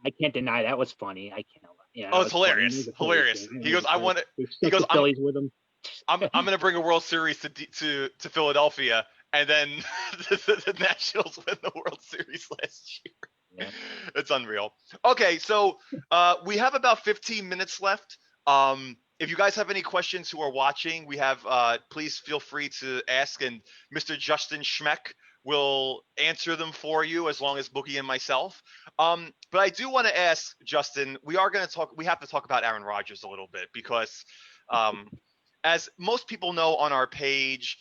I can't deny that was funny. I can't. It's hilarious. Hilarious. He goes, I want it. He goes, Phillies with him. I'm going to bring a World Series to Philadelphia, and then the Nationals win the World Series last year. Yeah. It's unreal. Okay, so we have about 15 minutes left. If you guys have any questions who are watching, we have please feel free to ask, and Mr. Justin Schmeck will answer them for you, as long as Boogie and myself. But I do want to ask, Justin, we have to talk about Aaron Rodgers a little bit, because as most people know on our page,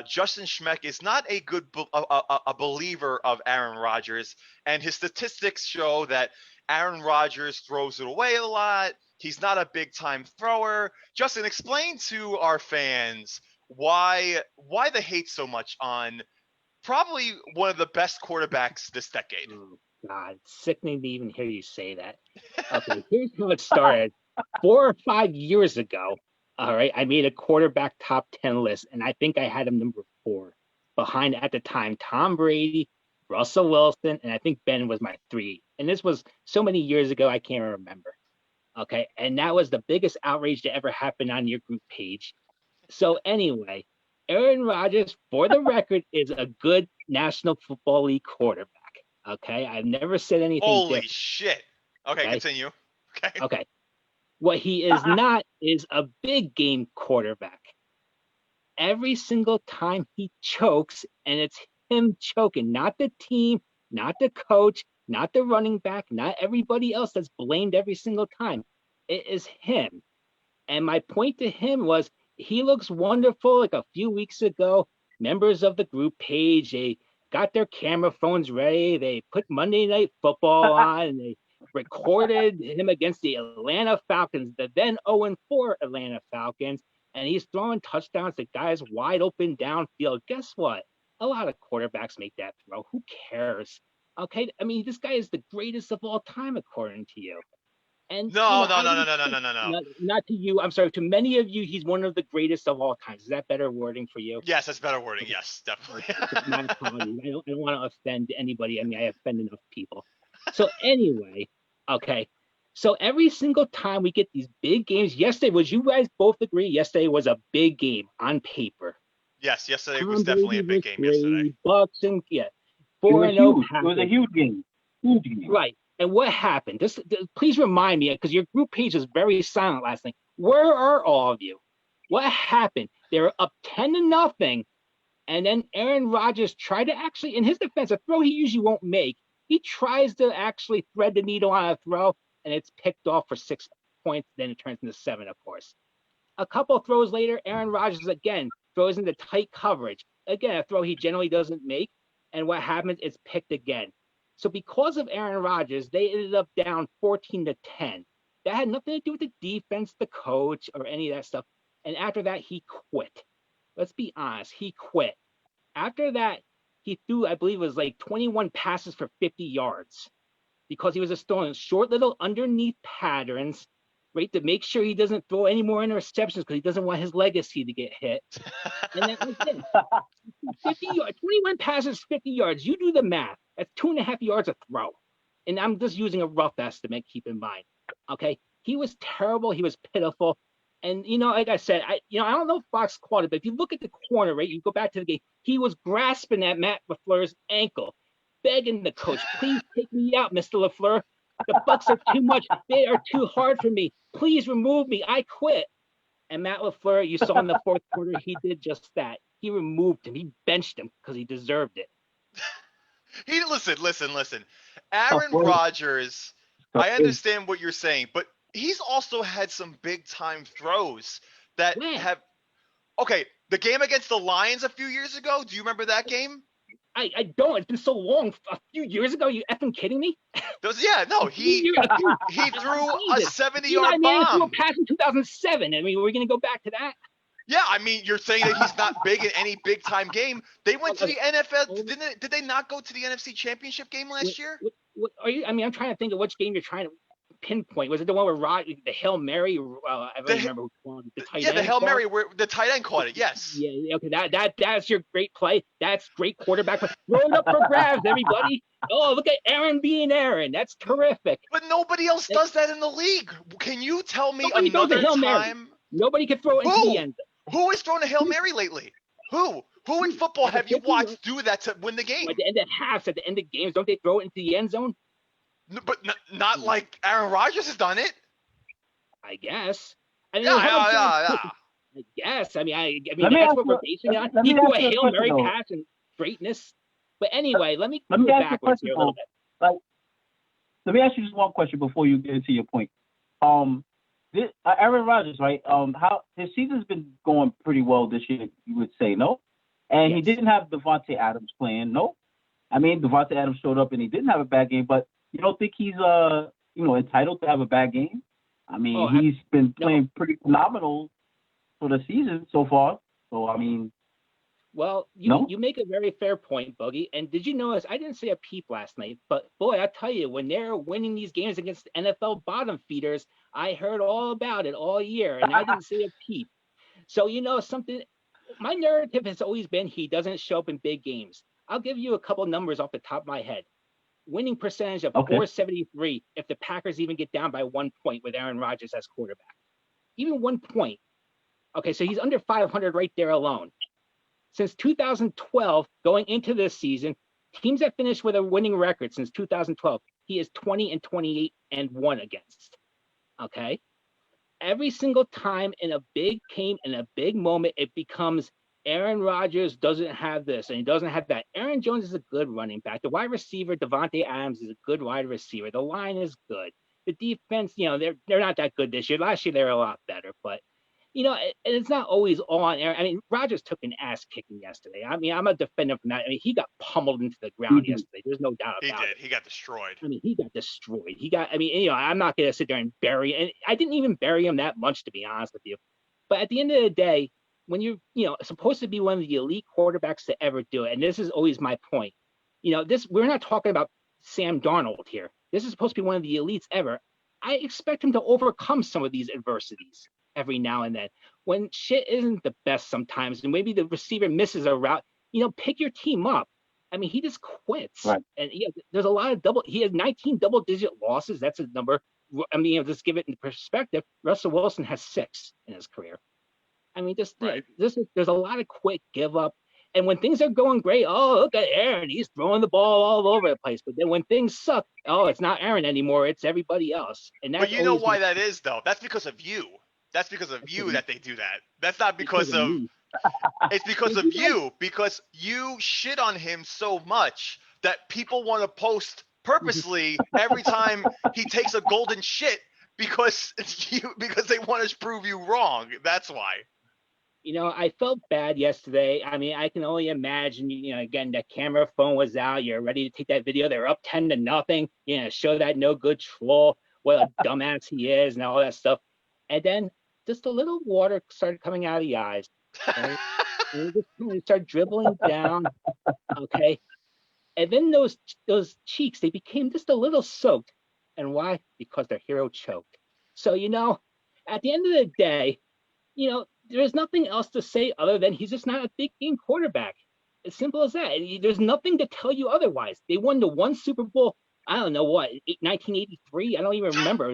Justin Schmeck is not a good a believer of Aaron Rodgers, and his statistics show that Aaron Rodgers throws it away a lot. He's not a big time thrower. Justin, explain to our fans why the hate so much on probably one of the best quarterbacks this decade. Oh, God, it's sickening to even hear you say that. Okay, here's how it started. 4 or 5 years ago, all right, I made a quarterback top 10 list, and I think I had him number 4. Behind, at the time, Tom Brady, Russell Wilson, and I think Ben was my 3. And this was so many years ago, I can't remember. Okay, and that was the biggest outrage that ever happened on your group page. So anyway, Aaron Rodgers, for the record, is a good National Football League quarterback. Okay, I've never said anything Holy different. shit. Okay, continue. Okay. What he is not is a big game quarterback. Every single time he chokes, and it's him choking, not the team, not the coach, not the running back, not everybody else that's blamed every single time. It is him. And my point to him was he looks wonderful. Like a few weeks ago, members of the group page, they got their camera phones ready. They put Monday Night Football on and they recorded him against the Atlanta Falcons, the then 0-4 Atlanta Falcons. And he's throwing touchdowns to guys wide open downfield. Guess what? A lot of quarterbacks make that throw. Who cares? Okay. I mean, this guy is the greatest of all time, according to you. And No. not to you. I'm sorry. To many of you, he's one of the greatest of all times. Is that better wording for you? Yes, that's better wording. Yes, definitely. My apologies. I don't want to offend anybody. I mean, I offend enough people. So anyway, okay. So every single time we get these big games, yesterday, would you guys both agree? Yesterday was a big game on paper. Yes, yesterday was definitely a big game. Yesterday, Bucks and 4-0. It was a huge game. Huge game. Right. And what happened? Please remind me, because your group page was very silent last night. Where are all of you? What happened? They were up 10-0, and then Aaron Rodgers tried to actually, in his defense, a throw he usually won't make. He tries to actually thread the needle on a throw, and it's picked off for 6 points. Then it turns into 7, of course. A couple throws later, Aaron Rodgers again throws into tight coverage. Again, a throw he generally doesn't make. And what happens? It's picked again. So because of Aaron Rodgers, they ended up down 14-10. That had nothing to do with the defense, the coach, or any of that stuff. And after that, he quit. Let's be honest, he quit. After that, he threw, I believe it was like 21 passes for 50 yards because he was just throwing short little underneath patterns, right, to make sure he doesn't throw any more interceptions because he doesn't want his legacy to get hit. And that was it. 50 yards, 21 passes, 50 yards. You do the math. That's 2.5 yards a throw. And I'm just using a rough estimate, keep in mind. Okay. He was terrible. He was pitiful. And, like I said, I don't know if Fox caught it, but if you look at the corner, right, you go back to the game, he was grasping at Matt LaFleur's ankle, begging the coach, please take me out, Mr. LaFleur. The Bucks are too much. They are too hard for me. Please remove me. I quit. And Matt LaFleur, you saw in the fourth quarter, he did just that. He removed him. He benched him because he deserved it. Listen. Aaron Rodgers, I understand what you're saying, but he's also had some big time throws that have. Okay, the game against the Lions a few years ago. Do you remember that game? I don't. It's been so long. A few years ago. You effing kidding me? He threw a 70-yard bomb. He threw a pass in 2007. I mean, we're gonna go back to that. Yeah, I mean, you're saying that he's not big in any big time game. They went to the NFL. Did they not go to the NFC Championship game last year? What are you? I mean, I'm trying to think of which game you're trying to pinpoint. Was it the one where the Hail Mary? I don't remember which one. The tight end the Hail Mary where the tight end caught it. Yes. Yeah. Okay. That's your great play. That's great quarterback play. Throw it up for grabs, everybody. Oh, look at Aaron being Aaron. That's terrific. But nobody else does that in the league. Can you tell me another time? Nobody can throw it into the end zone. Who has thrown a Hail Mary lately? Who in football have you watched do that to win the game? At the end of halves, at the end of games, don't they throw it into the end zone? No, but not like Aaron Rodgers has done it. I guess. I guess. I mean, that's what we're basing it on. He threw a Hail Mary pass and greatness. But anyway, let me go backwards here a little bit. Let me ask you just one question before you get into your point. Aaron Rodgers, right? How his season's been going pretty well this year, you would say, no? And he didn't have Devontae Adams playing, no? I mean, Devontae Adams showed up and he didn't have a bad game, but you don't think he's entitled to have a bad game? I mean, he's been playing pretty phenomenal for the season so far. So I mean, well, you make a very fair point, Boogie. And did you notice I didn't say a peep last night, but boy, I tell you, when they're winning these games against NFL bottom feeders, I heard all about it all year, and I didn't say a peep. So something. My narrative has always been he doesn't show up in big games. I'll give you a couple numbers off the top of my head. Winning percentage of 473 if the Packers even get down by 1 point with Aaron Rodgers as quarterback. Even 1 point. Okay, so he's under 500 right there alone. Since 2012, going into this season, teams that finished with a winning record since 2012, he is 20-28 and 1 against. Okay? Every single time in a big game, in a big moment, it becomes Aaron Rodgers doesn't have this, and he doesn't have that. Aaron Jones is a good running back. The wide receiver, Devontae Adams, is a good wide receiver. The line is good. The defense, they're not that good this year. Last year they were a lot better, but it's not always all on Aaron. I mean, Rodgers took an ass kicking yesterday. I mean, I'm a defender from that. I mean, he got pummeled into the ground yesterday. There's no doubt about it. He got destroyed. I mean, he got destroyed. I'm not going to sit there and bury, and I didn't even bury him that much, to be honest with you. But at the end of the day, when you're, supposed to be one of the elite quarterbacks to ever do it, and this is always my point, we're not talking about Sam Darnold here. This is supposed to be one of the elites ever. I expect him to overcome some of these adversities every now and then. When shit isn't the best sometimes, and maybe the receiver misses a route, pick your team up. I mean, he just quits. Right. And there's a lot of he has 19 double-digit losses. That's a number. I mean, just give it in perspective. Russell Wilson has 6 in his career. I mean, there's a lot of quick give up. And when things are going great, oh, look at Aaron. He's throwing the ball all over the place. But then when things suck, oh, it's not Aaron anymore. It's everybody else. And that's but you know why that is, though? That's because of you. That's because of you that they do that. That's not because of it's because of you. Because you shit on him so much that people want to post purposely every time he takes a golden shit because they want to prove you wrong. That's why. I felt bad yesterday. I mean, I can only imagine, again, the camera phone was out. You're ready to take that video. They're up 10-0. Show that no good troll, what a dumbass he is and all that stuff. And then just a little water started coming out of the eyes. Right? And you start dribbling down. Okay. And then those cheeks, they became just a little soaked. And why? Because their hero choked. So, at the end of the day, there's nothing else to say other than he's just not a big game quarterback. As simple as that. There's nothing to tell you otherwise. They won the one Super Bowl, I don't know what, 1983? I don't even remember.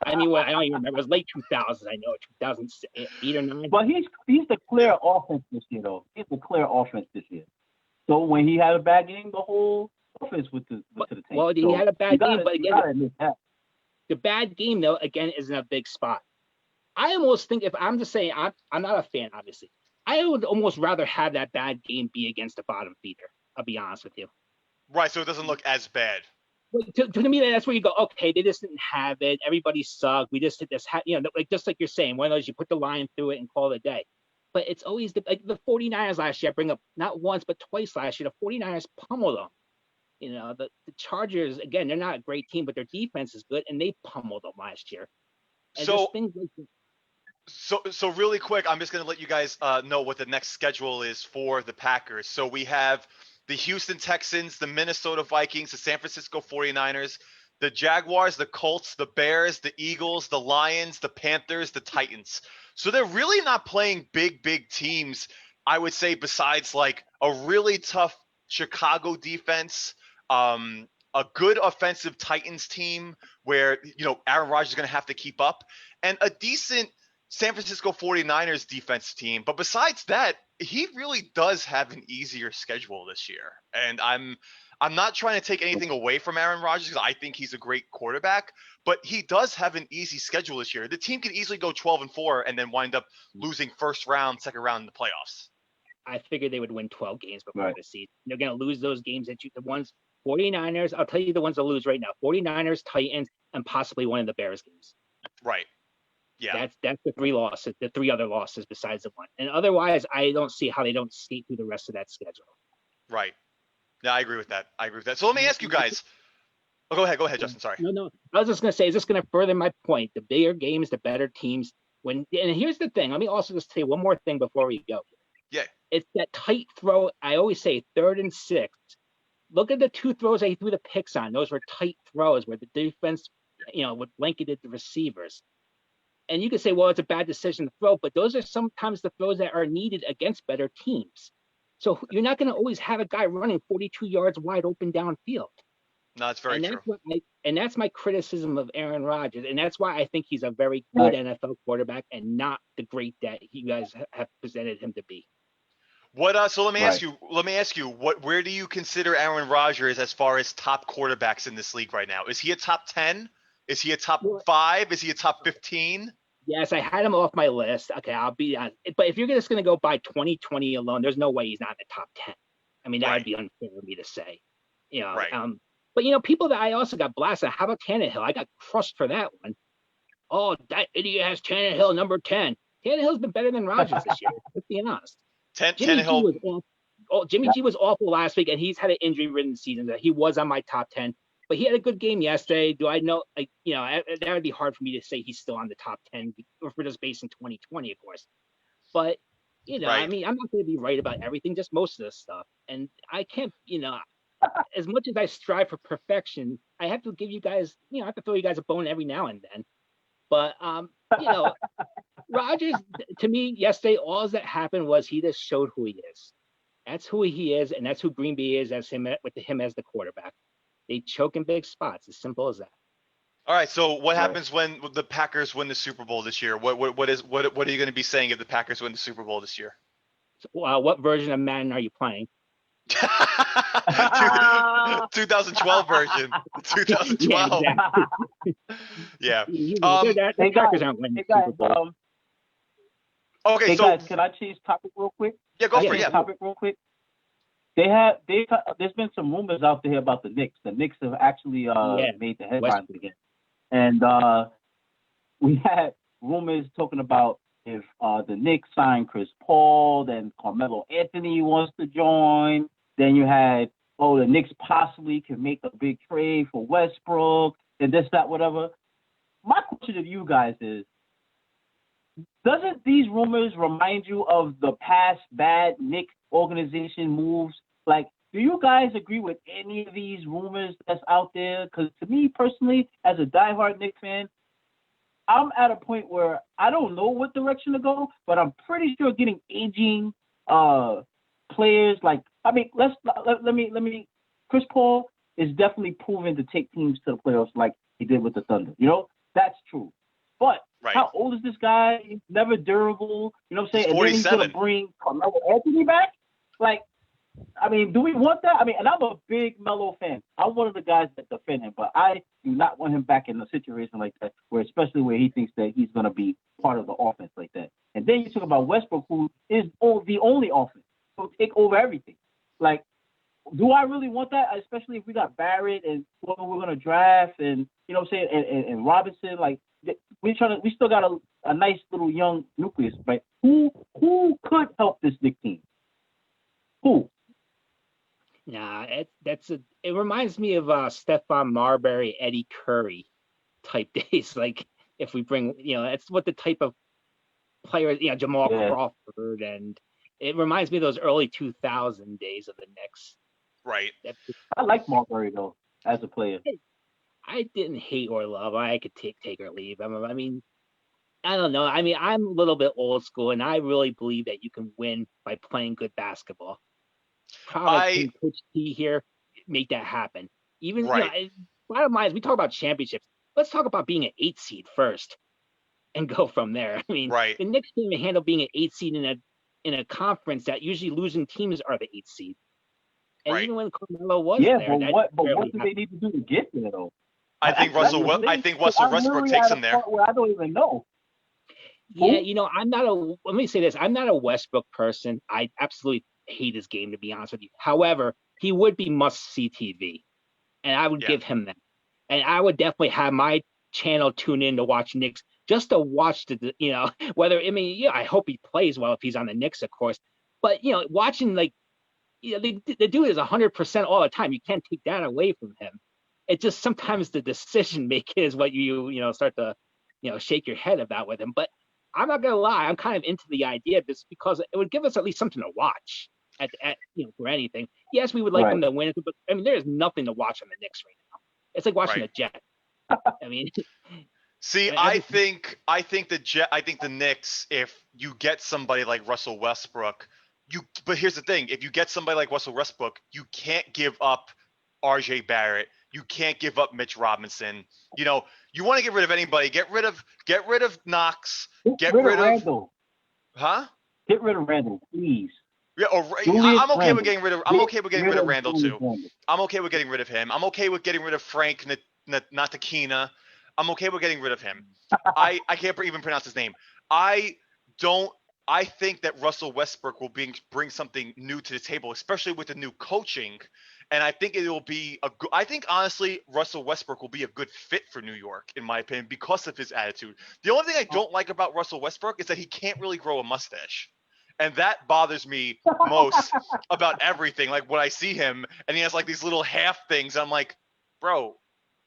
I don't even remember. It was late 2000s, I know, 2008 or 9. But he's the clear offense this year, though. He's the clear offense this year. So when he had a bad game, the whole offense went to the tank. Well, he had a bad game, but again, the bad game, though, again, is in a big spot. I almost think, if I'm just saying, I'm not a fan, obviously. I would almost rather have that bad game be against the bottom feeder. I'll be honest with you. Right, so it doesn't look as bad. To me, that's where you go, okay, they just didn't have it. Everybody sucked. We just did this, just like you're saying, one of those, you put the line through it and call it a day. But it's always the 49ers last year. I bring up not once, but twice last year. The 49ers pummeled them. The Chargers, again, they're not a great team, but their defense is good, and they pummeled them last year. And So really quick, I'm just going to let you guys know what the next schedule is for the Packers. So we have the Houston Texans, the Minnesota Vikings, the San Francisco 49ers, the Jaguars, the Colts, the Bears, the Eagles, the Lions, the Panthers, the Titans. So they're really not playing big teams, I would say, besides like a really tough Chicago defense, a good offensive Titans team where, Aaron Rodgers is going to have to keep up, and a decent San Francisco 49ers defense team. But besides that, he really does have an easier schedule this year. And I'm not trying to take anything away from Aaron Rodgers because I think he's a great quarterback, but he does have an easy schedule this year. The team could easily go 12-4 and then wind up losing first round, second round in the playoffs. I figured they would win 12 games before the season. They're going to lose those games the ones 49ers. I'll tell you the ones to lose right now: 49ers, Titans, and possibly one of the Bears games. Right. Yeah. That's the 3 losses, the 3 other losses besides the one. And otherwise, I don't see how they don't skate through the rest of that schedule. Right. Yeah, I agree with that. So let me ask you guys. Oh, go ahead, Justin. Sorry. No. I was just going to say, is this going to further my point? The bigger games, the better teams. And here's the thing. Let me also just say one more thing before we go. Yeah. It's that tight throw. I always say 3rd and 6. Look at the 2 throws he threw the picks on. Those were tight throws where the defense, would blanketed the receivers. And you could say, well, it's a bad decision to throw, but those are sometimes the throws that are needed against better teams. So you're not going to always have a guy running 42 yards wide open downfield. No, that's very true. And that's my criticism of Aaron Rodgers. And that's why I think he's a very good NFL quarterback and not the great that you guys have presented him to be. So let me ask you, where do you consider Aaron Rodgers as far as top quarterbacks in this league right now? Is he a top 10? Is he a top 5? Is he a top 15? Yes, I had him off my list. Okay, I'll be honest. But if you're just going to go by 2020 alone, there's no way he's not in the top 10. I mean, that would be unfair of me to say. You know, Right. But people that I also got blasted. How about Tannehill? I got crushed for that one. Oh, that idiot has Tannehill number 10. Tannehill's been better than Rodgers this year. Let's be honest. Jimmy G was awful. Jimmy G was awful last week, and he's had an injury-ridden season. That he was on my top 10, but he had a good game yesterday. Do I know? That would be hard for me to say he's still on the top 10 if we're just based in 2020, of course. But I mean, I'm not going to be right about everything, just most of this stuff. And I can't, as much as I strive for perfection, I have to give you guys, I have to throw you guys a bone every now and then. But Rodgers, to me, yesterday, all that happened was he just showed who he is. That's who he is, and that's who Green Bay is with him as the quarterback. They choke in big spots. As simple as that. All right. So what happens when the Packers win the Super Bowl this year? What are you going to be saying if the Packers win the Super Bowl this year? So, what version of Madden are you playing? 2012 version. 2012. Yeah. The Packers aren't winning the Super Bowl. Okay, hey so guys, can I change topic real quick? Yeah, go for it. Yeah. Topic real quick. There's been some rumors out there about the Knicks. The Knicks have actually made the headlines again, and we had rumors talking about if the Knicks signed Chris Paul, then Carmelo Anthony wants to join. Then you had the Knicks possibly can make a big trade for Westbrook and this, that, whatever. My question to you guys is, doesn't these rumors remind you of the past bad Knicks organization moves? Like, do you guys agree with any of these rumors that's out there? Because to me personally, as a diehard Knicks fan, I'm at a point where I don't know what direction to go, but I'm pretty sure getting aging players let me. Chris Paul is definitely proven to take teams to the playoffs like he did with the Thunder. That's true. But how old is this guy? He's never durable. You know what I'm saying? He's 47. And then he's going to bring Carmelo Anthony back? Like, I mean, do we want that? I mean, and I'm a big Melo fan. I'm one of the guys that defend him, but I do not want him back in a situation like that, especially where he thinks that he's going to be part of the offense like that. And then you talk about Westbrook, who is the only offense. He'll take over everything. Like, do I really want that? Especially if we got Barrett and whoever we're going to draft and, you know what I'm saying, and Robinson. Like, we still got a nice little young nucleus, but who could help this Knicks team? Who? Nah, it reminds me of Stephon Marbury, Eddie Curry type days. Like, if we bring, it's what the type of players, Jamal Crawford, and it reminds me of those early 2000 days of the Knicks. Right. I like Marbury though as a player. I didn't hate or love. I could take or leave. I mean, I don't know. I mean, I'm a little bit old school, and I really believe that you can win by playing good basketball. Probably Coach T here make that happen. Even bottom line is, we talk about championships. Let's talk about being an 8 seed first, and go from there. I mean, the Knicks can't even handle being an 8 seed in a conference that usually losing teams are the 8 seed. And even when Carmelo was there, what do they need to do to get there though? I think Russell Westbrook takes him there. I don't even know. Yeah, let me say this. I'm not a Westbrook person. I absolutely hate his game, to be honest with you. However, he would be must-see TV, and I would give him that. And I would definitely have my channel tune in to watch Knicks, just to watch I hope he plays well if he's on the Knicks, of course. But, watching, the dude is 100% all the time. You can't take that away from him. It's just sometimes the decision making is what you start to, shake your head about with him. But I'm not gonna lie, I'm kind of into the idea of this because it would give us at least something to watch at for anything. Yes, we would like them to win, but I mean, there is nothing to watch on the Knicks right now. It's like watching the Jets. I mean, see, I think the Knicks, if you get somebody like Russell Westbrook, but here's the thing: if you get somebody like Russell Westbrook, you can't give up R.J. Barrett. You can't give up Mitch Robinson. You want to get rid of anybody. Get rid of Knox. Get rid of Randall. Huh? Get rid of Randall, please. Yeah, I'm okay with getting rid of. I'm okay with getting rid of Randall too. I'm okay with getting rid of him. I'm okay with getting rid of Frank Ntilikina. I'm okay with getting rid of him. I can't even pronounce his name. I think that Russell Westbrook will bring something new to the table, especially with the new coaching. And I think it will be I think honestly, Russell Westbrook will be a good fit for New York, in my opinion, because of his attitude. The only thing I don't like about Russell Westbrook is that he can't really grow a mustache. And that bothers me most about everything. Like when I see him and he has like these little half things, I'm like, bro,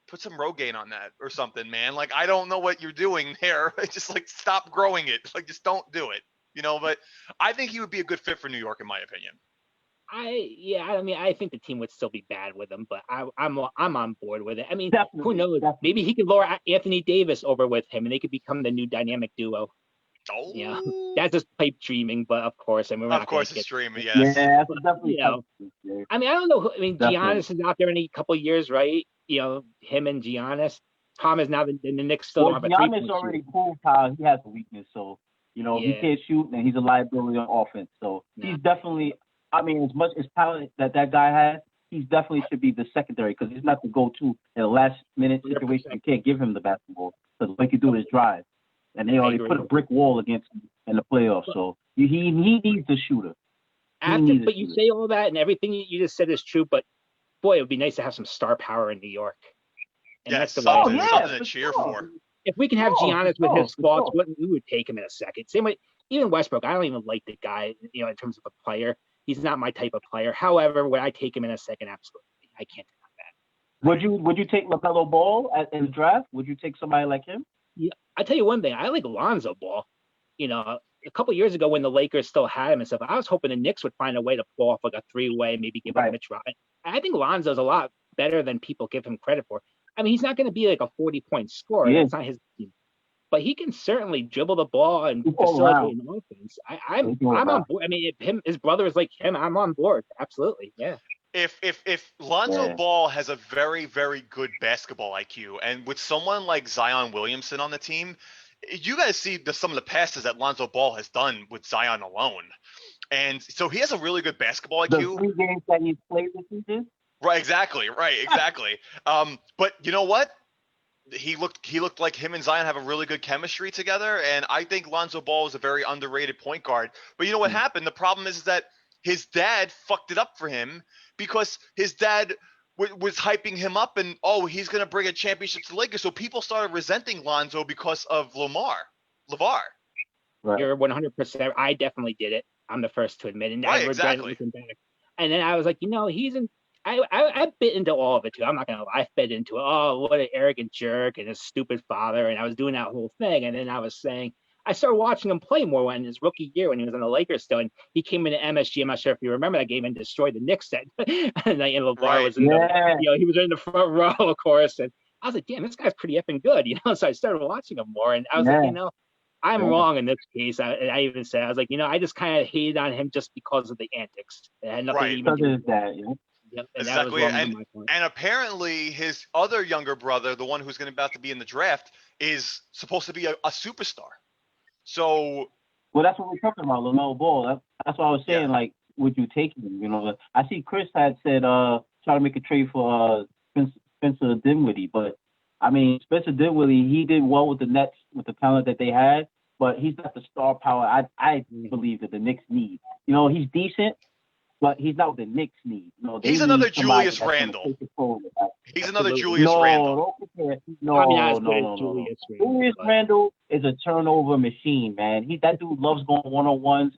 put some Rogaine on that or something, man. Like, I don't know what you're doing there. Just like stop growing it. Like, just don't do it. But I think he would be a good fit for New York, in my opinion. I think the team would still be bad with him, but I'm on board with it. I mean, Definitely, who knows? definitely. Maybe he could lure Anthony Davis over with him, and they could become the new dynamic duo. Oh, Yeah, that's just pipe dreaming, but of course, I mean, we're of not course going to it's dreaming. Yeah, Yes. that's definitely. I mean, I don't know. I mean, Definitely. Giannis is out there in a couple of years, right? Him and Giannis. Tom is now the Knicks still don't have a Giannis three-point already shooter. proved how he has a weakness. So, if he can't shoot, then he's a liability on offense. So he's definitely, I mean, as much as talent that guy has, he's definitely should be the secondary because he's not the go-to in a last-minute situation. 100%. You can't give him the basketball because all he can do is drive. And they already put a brick wall against him in the playoffs. So he needs a shooter. But you say all that and everything you just said is true, but boy, it would be nice to have some star power in New York. And that's the something way to cheer for. If we can have Giannis with his faults, we would take him in a second. Same way, even Westbrook, I don't even like the guy, in terms of a player. He's not my type of player. However, would I take him in a second? Absolutely. I can't deny that. Would you take LaMelo Ball in the draft? Would you take somebody like him? Yeah, I tell you one thing. I like Lonzo Ball. A couple years ago when the Lakers still had him and stuff, I was hoping the Knicks would find a way to pull off like a three-way, maybe give up Mitch Robinson. I think Lonzo's a lot better than people give him credit for. I mean, he's not going to be like a 40-point scorer. That's not his team. But he can certainly dribble the ball and facilitate an offense. I'm on board. I mean, if his brother is like him, I'm on board. Absolutely, yeah. If Lonzo Ball has a very, very good basketball IQ, and with someone like Zion Williamson on the team, you guys see some of the passes that Lonzo Ball has done with Zion alone. And so he has a really good basketball IQ. The 3 games that he's played this season? Right, exactly. But you know what? He looked like him and Zion have a really good chemistry together, and I think Lonzo Ball is a very underrated point guard. But you know what happened? The problem is that his dad fucked it up for him because his dad was hyping him up and, he's going to bring a championship to the Lakers. So people started resenting Lonzo because of LeVar. Right. You're 100%. I definitely did it. I'm the first to admit it. And I regret it looking back. And then I was like, he's in. I bit into all of it too. I'm not gonna lie. I fed into it. Oh, what an arrogant jerk and his stupid father. And I was doing that whole thing. And then I was saying, I started watching him play more when his rookie year when he was on the Lakers still. And he came into MSG. I'm not sure if you remember that game and destroyed the Knicks. And LeVar was in he was in the front row, of course. And I was like, damn, this guy's pretty effing good. So I started watching him more. And I was like, I'm wrong in this case. I even said, I was like, I just kind of hated on him just because of the antics. It had nothing to even do with that. Yep, exactly. And apparently his other younger brother, the one who's about to be in the draft, is supposed to be a superstar. So, well, that's what we're talking about, LaMelo Ball. That's what I was saying. Like, would you take him? I see Chris had said try to make a trade for Spencer Dinwiddie, but I mean Spencer Dinwiddie, he did well with the Nets with the talent that they had, but he's not the star power I believe that the Knicks need. He's decent, but he's not what the Knicks need. He's another Julius Randle. He's another Julius Randle. No. Julius Randle is a turnover machine, man. That dude loves going one-on-ones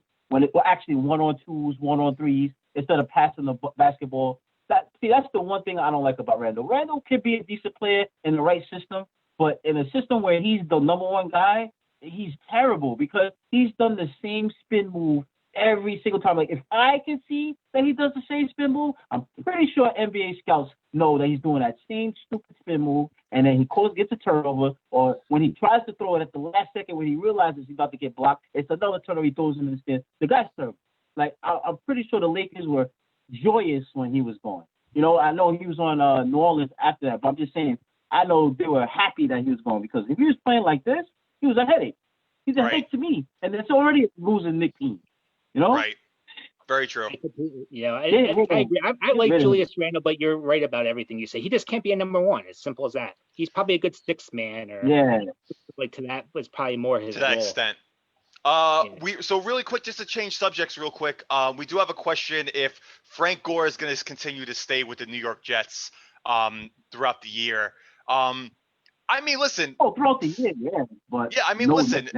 actually one-on-twos, one-on-threes instead of passing the basketball. That's the one thing I don't like about Randle. Randle could be a decent player in the right system, but in a system where he's the number one guy, he's terrible because he's done the same spin move every single time. Like, if I can see that he does the same spin move, I'm pretty sure NBA scouts know that he's doing that same stupid spin move, and then he gets a turnover, or when he tries to throw it at the last second when he realizes he's about to get blocked, it's another turnover, he throws him in the spin. The guy's terrible. Like, I'm pretty sure the Lakers were joyous when he was gone. I know he was on New Orleans after that, but I'm just saying, I know they were happy that he was gone because if he was playing like this, he was a headache. He's a headache to me, and it's already a losing Knicks team. Right. Very true. I agree. I like Julius Randle, but you're right about everything you say. He just can't be a number one. As simple as that. He's probably a good sixth man, or like to that was probably more his to that role. extent. So really quick, just to change subjects real quick, we do have a question if Frank Gore is going to continue to stay with the New York Jets throughout the year. I mean, listen. Oh, throughout the year, yeah. But yeah, I mean, no, listen,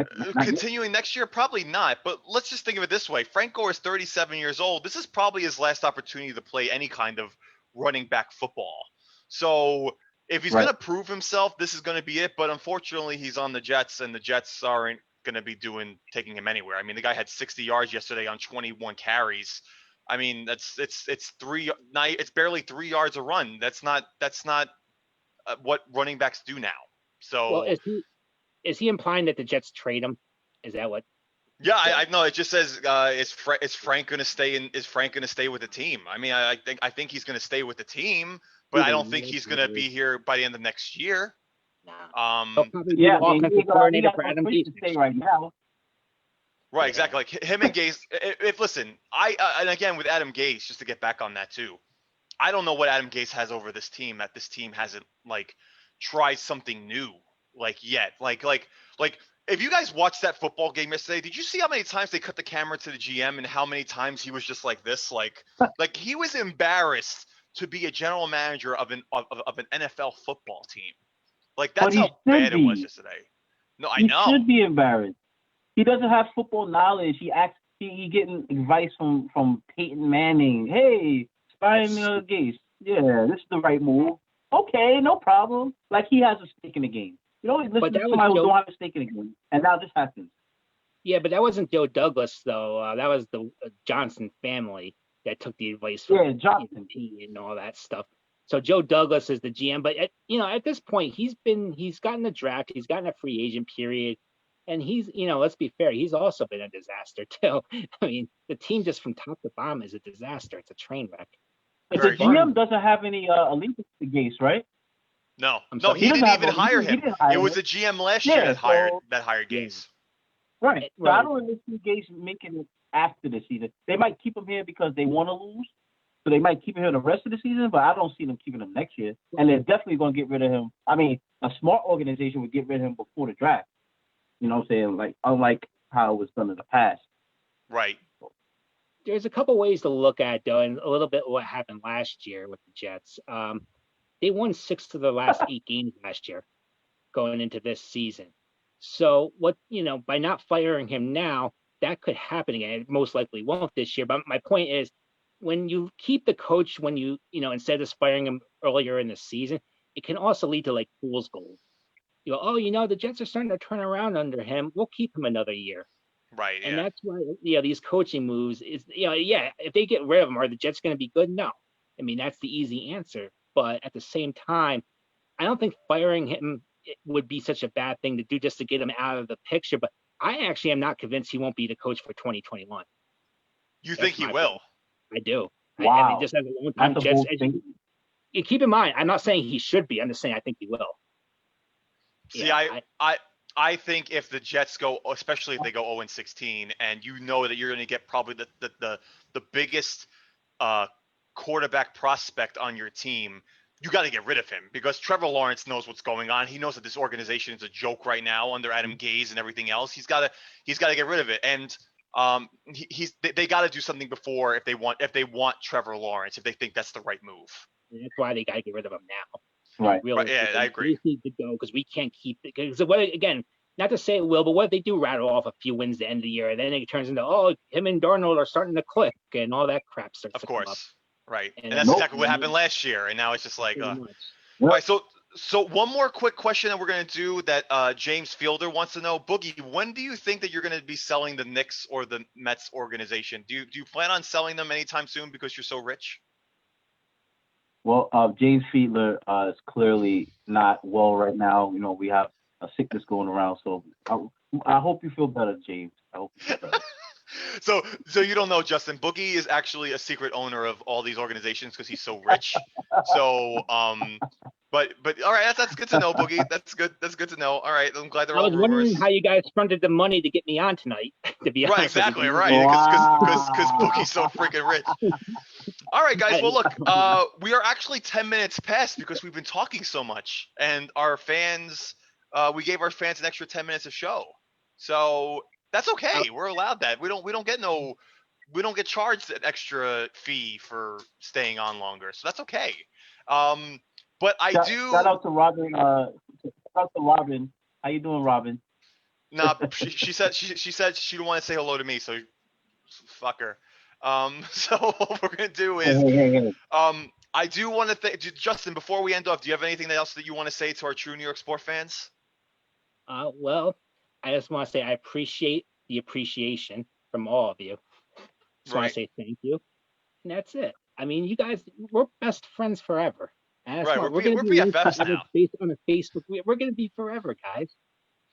continuing next year, probably not. But let's just think of it this way. Frank Gore is 37 years old. This is probably his last opportunity to play any kind of running back football. So if he's going to prove himself, this is going to be it. But unfortunately, he's on the Jets, and the Jets aren't going to be taking him anywhere. I mean, the guy had 60 yards yesterday on 21 carries. I mean, it's barely 3 yards a run. That's not what running backs do now. So, well, is he implying that the Jets trade him? Is that what? Yeah, I know. It just says is Frank going to stay Is Frank going to stay with the team? I mean, I think he's going to stay with the team, but I don't think he's going to be here by the end of next year. He'll offensive coordinator for Adam Gase right now. Right, exactly. Like him and Gase. Listen, and again with Adam Gase, just to get back on that too, I don't know what Adam Gase has over this team that this team hasn't like tried something new yet. Like if you guys watched that football game yesterday, did you see how many times they cut the camera to the GM and how many times he was just like this? Like he was embarrassed to be a general manager of an NFL football team. Like that's how bad it was yesterday. No, I know. He should be embarrassed. He doesn't have football knowledge. He getting advice from Peyton Manning. Hey, Brian Gase. Yeah, this is the right move. Okay, no problem. Like he has a stake in the game. You know, listen to somebody who don't have a stake in the game, and now this happens. Yeah, but that wasn't Joe Douglas though. That was the Johnson family that took the advice from Johnson and all that stuff. So Joe Douglas is the GM, but at this point he's gotten the draft, he's gotten a free agent period, and he's let's be fair, he's also been a disaster too. I mean, the team just from top to bottom is a disaster. It's a train wreck. The GM doesn't have any allegiance to Gase, right? No, he didn't even hire him. It was the GM last year that hired Gase. Right. So I don't really see Gase making it after the season. They might keep him here because they want to lose. So they might keep him here the rest of the season, but I don't see them keeping him next year. And they're definitely going to get rid of him. I mean, a smart organization would get rid of him before the draft. You know what I'm saying? Like, unlike how it was done in the past. Right. There's a couple ways to look at it, though, and a little bit what happened last year with the Jets. They won 6 of the last 8 games last year going into this season. So by not firing him now, that could happen again. It most likely won't this year. But my point is, when you keep the coach, when instead of firing him earlier in the season, it can also lead to like fool's gold. The Jets are starting to turn around under him. We'll keep him another year. Right. And that's why these coaching moves is if they get rid of him, are the Jets going to be good? No. I mean, that's the easy answer. But at the same time, I don't think firing him would be such a bad thing to do just to get him out of the picture. But I actually am not convinced he won't be the coach for 2021. You think he will? I do. Wow. I mean, just as a long-time Jets. Keep in mind, I'm not saying he should be. I'm just saying I think he will. See, I think if the Jets go, especially if they go 0-16, and that you're going to get probably the biggest quarterback prospect on your team, you got to get rid of him because Trevor Lawrence knows what's going on. He knows that this organization is a joke right now under Adam Gase and everything else. He's got to get rid of it, and they got to do something before if they want Trevor Lawrence, if they think that's the right move. And that's why they got to get rid of him now. Right. Yeah, I agree. We need to go because we can't keep it. Because again, not to say it will, but what if they do rattle off a few wins at the end of the year, and then it turns into him and Darnold are starting to click and all that crap starts to come up. Of course. Right. And that's exactly what happened last year. And now it's just like, all right. So one more quick question that we're going to do that James Fielder wants to know. Boogie, when do you think that you're going to be selling the Knicks or the Mets organization? Do you plan on selling them anytime soon because you're so rich? Well, James Fiedler is clearly not well right now. We have a sickness going around. So I hope you feel better, James. I hope you feel better. So you don't know, Justin. Boogie is actually a secret owner of all these organizations because he's so rich. So but all right, that's good to know, Boogie. That's good. That's good to know. All right, I'm glad they're I all was wondering rumors. how you guys fronted the money to get me on tonight. To be Right, honest with exactly, you, right. Because Wow. Boogie's so freaking rich. All right, guys. Well, I, look, we are actually 10 minutes past because we've been talking so much, and our fans, we gave our fans an extra 10 minutes of show, so that's I, okay. We're allowed that. We don't get charged an extra fee for staying on longer, so that's okay. Um, but I Shout do. out to Robin. Shout out to Robin. How you doing, Robin? Nah, she said she said she didn't want to say hello to me, so fuck her. So what we're gonna do Hey, is hey, hey, hey. I do want to thank Justin. Before we end off, do you have anything else that you want to say to our true New York sport fans? well, I just want to say I appreciate the appreciation from all of you. Just want to Right, say thank you, and that's it. I mean, you guys, we're best friends forever. And that's right. why we're gonna We're be linked BFFs forever now. based on a Facebook. We're gonna be forever, guys.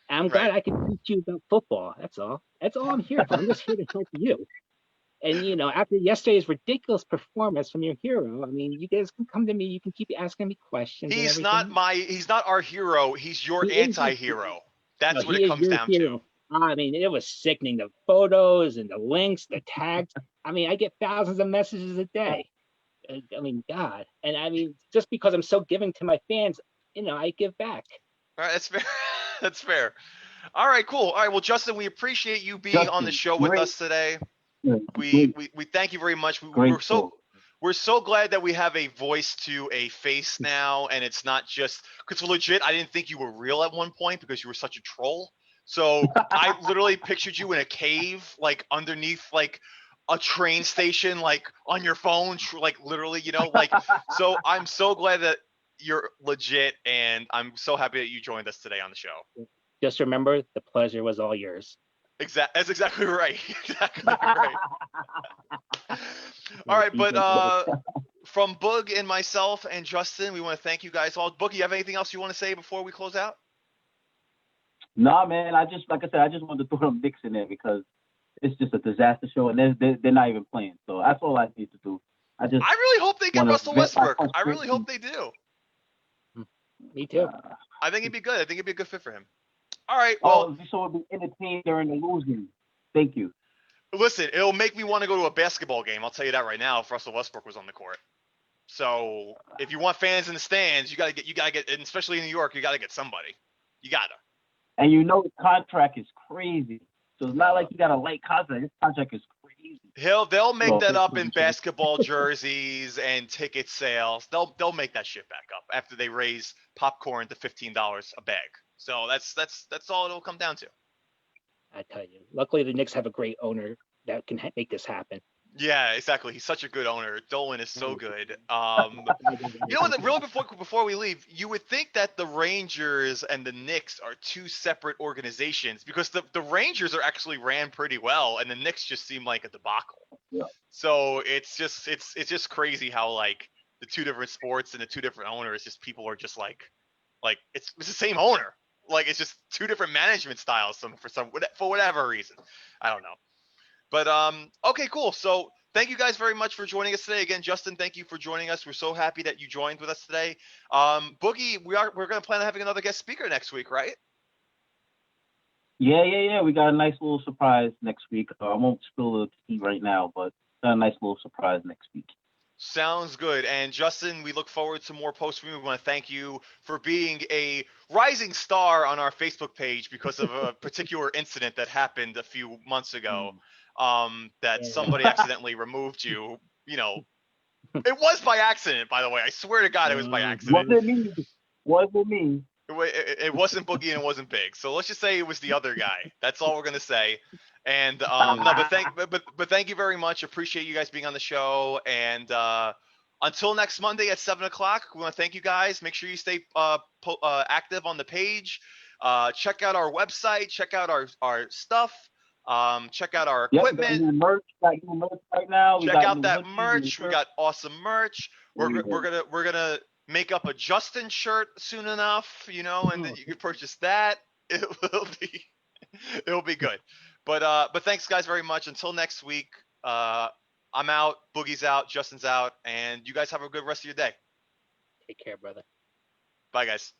And I'm Right. glad I can teach you about football. That's all. That's all I'm here for. I'm just here to help you. And after yesterday's ridiculous performance from your hero, I mean, you guys can come to me. You can keep asking me questions and everything. He's not our hero. He's your He is your anti-hero. No, That's what it he is comes your down to. hero. I mean, it was sickening. The photos and the links, the tags. I mean, I get thousands of messages a day. I mean, God. And I mean, just because I'm so giving to my fans, I give back. All right, that's fair. That's fair. All right, cool. All right, well, Justin, we appreciate you being on the Justin, show with great, us today. great, We thank you very much. great show. We're so glad that we have a voice to a face now, and it's not just because legit. I didn't think you were real at one point because you were such a troll. So I literally pictured you in a cave, like underneath like a train station, like on your phone, like literally, like. So I'm so glad that you're legit, and I'm so happy that you joined us today on the show. Just remember, the pleasure was all yours. That's exactly right. Exactly right. All right, but from Boog and myself and Justin, we want to thank you guys all. Boog, you have anything else you want to say before we close out? Nah, man. Like I said, I just wanted to throw them Knicks in there because it's just a disaster show, and they're not even playing. So that's all I need to do. I just I really hope they get want to Russell vent my Westbrook. I really hope frustration. they do. Me too. I think it'd be good. I think it'd be a good fit for him. All right, well, So it'll be entertained during the losing. Thank you. listen, it'll make me want to go to a basketball game. I'll tell you that right now. If Russell Westbrook was on the court, so if you want fans in the stands, you gotta get, and especially in New York, you gotta get somebody. You gotta. And the contract is crazy. So it's not like you got a light contract. This contract is crazy. They'll make So that up in basketball jerseys and ticket sales. They'll make that shit back up after they raise popcorn to $15 a bag. So that's all it'll come down to. I tell you. Luckily, the Knicks have a great owner that can make this happen. Yeah, exactly. He's such a good owner. Dolan is so good. You know what? Real before we leave, you would think that the Rangers and the Knicks are two separate organizations because the Rangers are actually ran pretty well, and the Knicks just seem like a debacle. Yeah. So it's just crazy how like the two different sports and the two different owners, just people are just like it's the same owner. Like it's just two different management styles. For whatever reason, I don't know. But okay, cool. So thank you guys very much for joining us today. Again, Justin, thank you for joining us. We're so happy that you joined with us today. Boogie, we're gonna plan on having another guest speaker next week, right? Yeah. We got a nice little surprise next week. I won't spill the tea right now, but got a nice little surprise next week. Sounds good. And Justin, we look forward to more posts from you. We want to thank you for being a rising star on our Facebook page because of a particular incident that happened a few months ago. That somebody accidentally removed you. It was by accident, by the way. I swear to God, it was by accident. Wasn't me. It wasn't Boogie and it wasn't Big. So let's just say it was the other guy. That's all we're gonna say. And no, but thank you very much. Appreciate you guys being on the show. And until next Monday at 7:00, we want to thank you guys. Make sure you stay active on the page. Check out our website. Check out our stuff. Check out our equipment. Got new merch right now. Check out that merch. We got awesome merch. We're gonna make up a Justin shirt soon enough, and then you can purchase that. It'll be good. But thanks guys very much. Until next week. I'm out. Boogie's out. Justin's out. And you guys have a good rest of your day. Take care, brother. Bye, guys.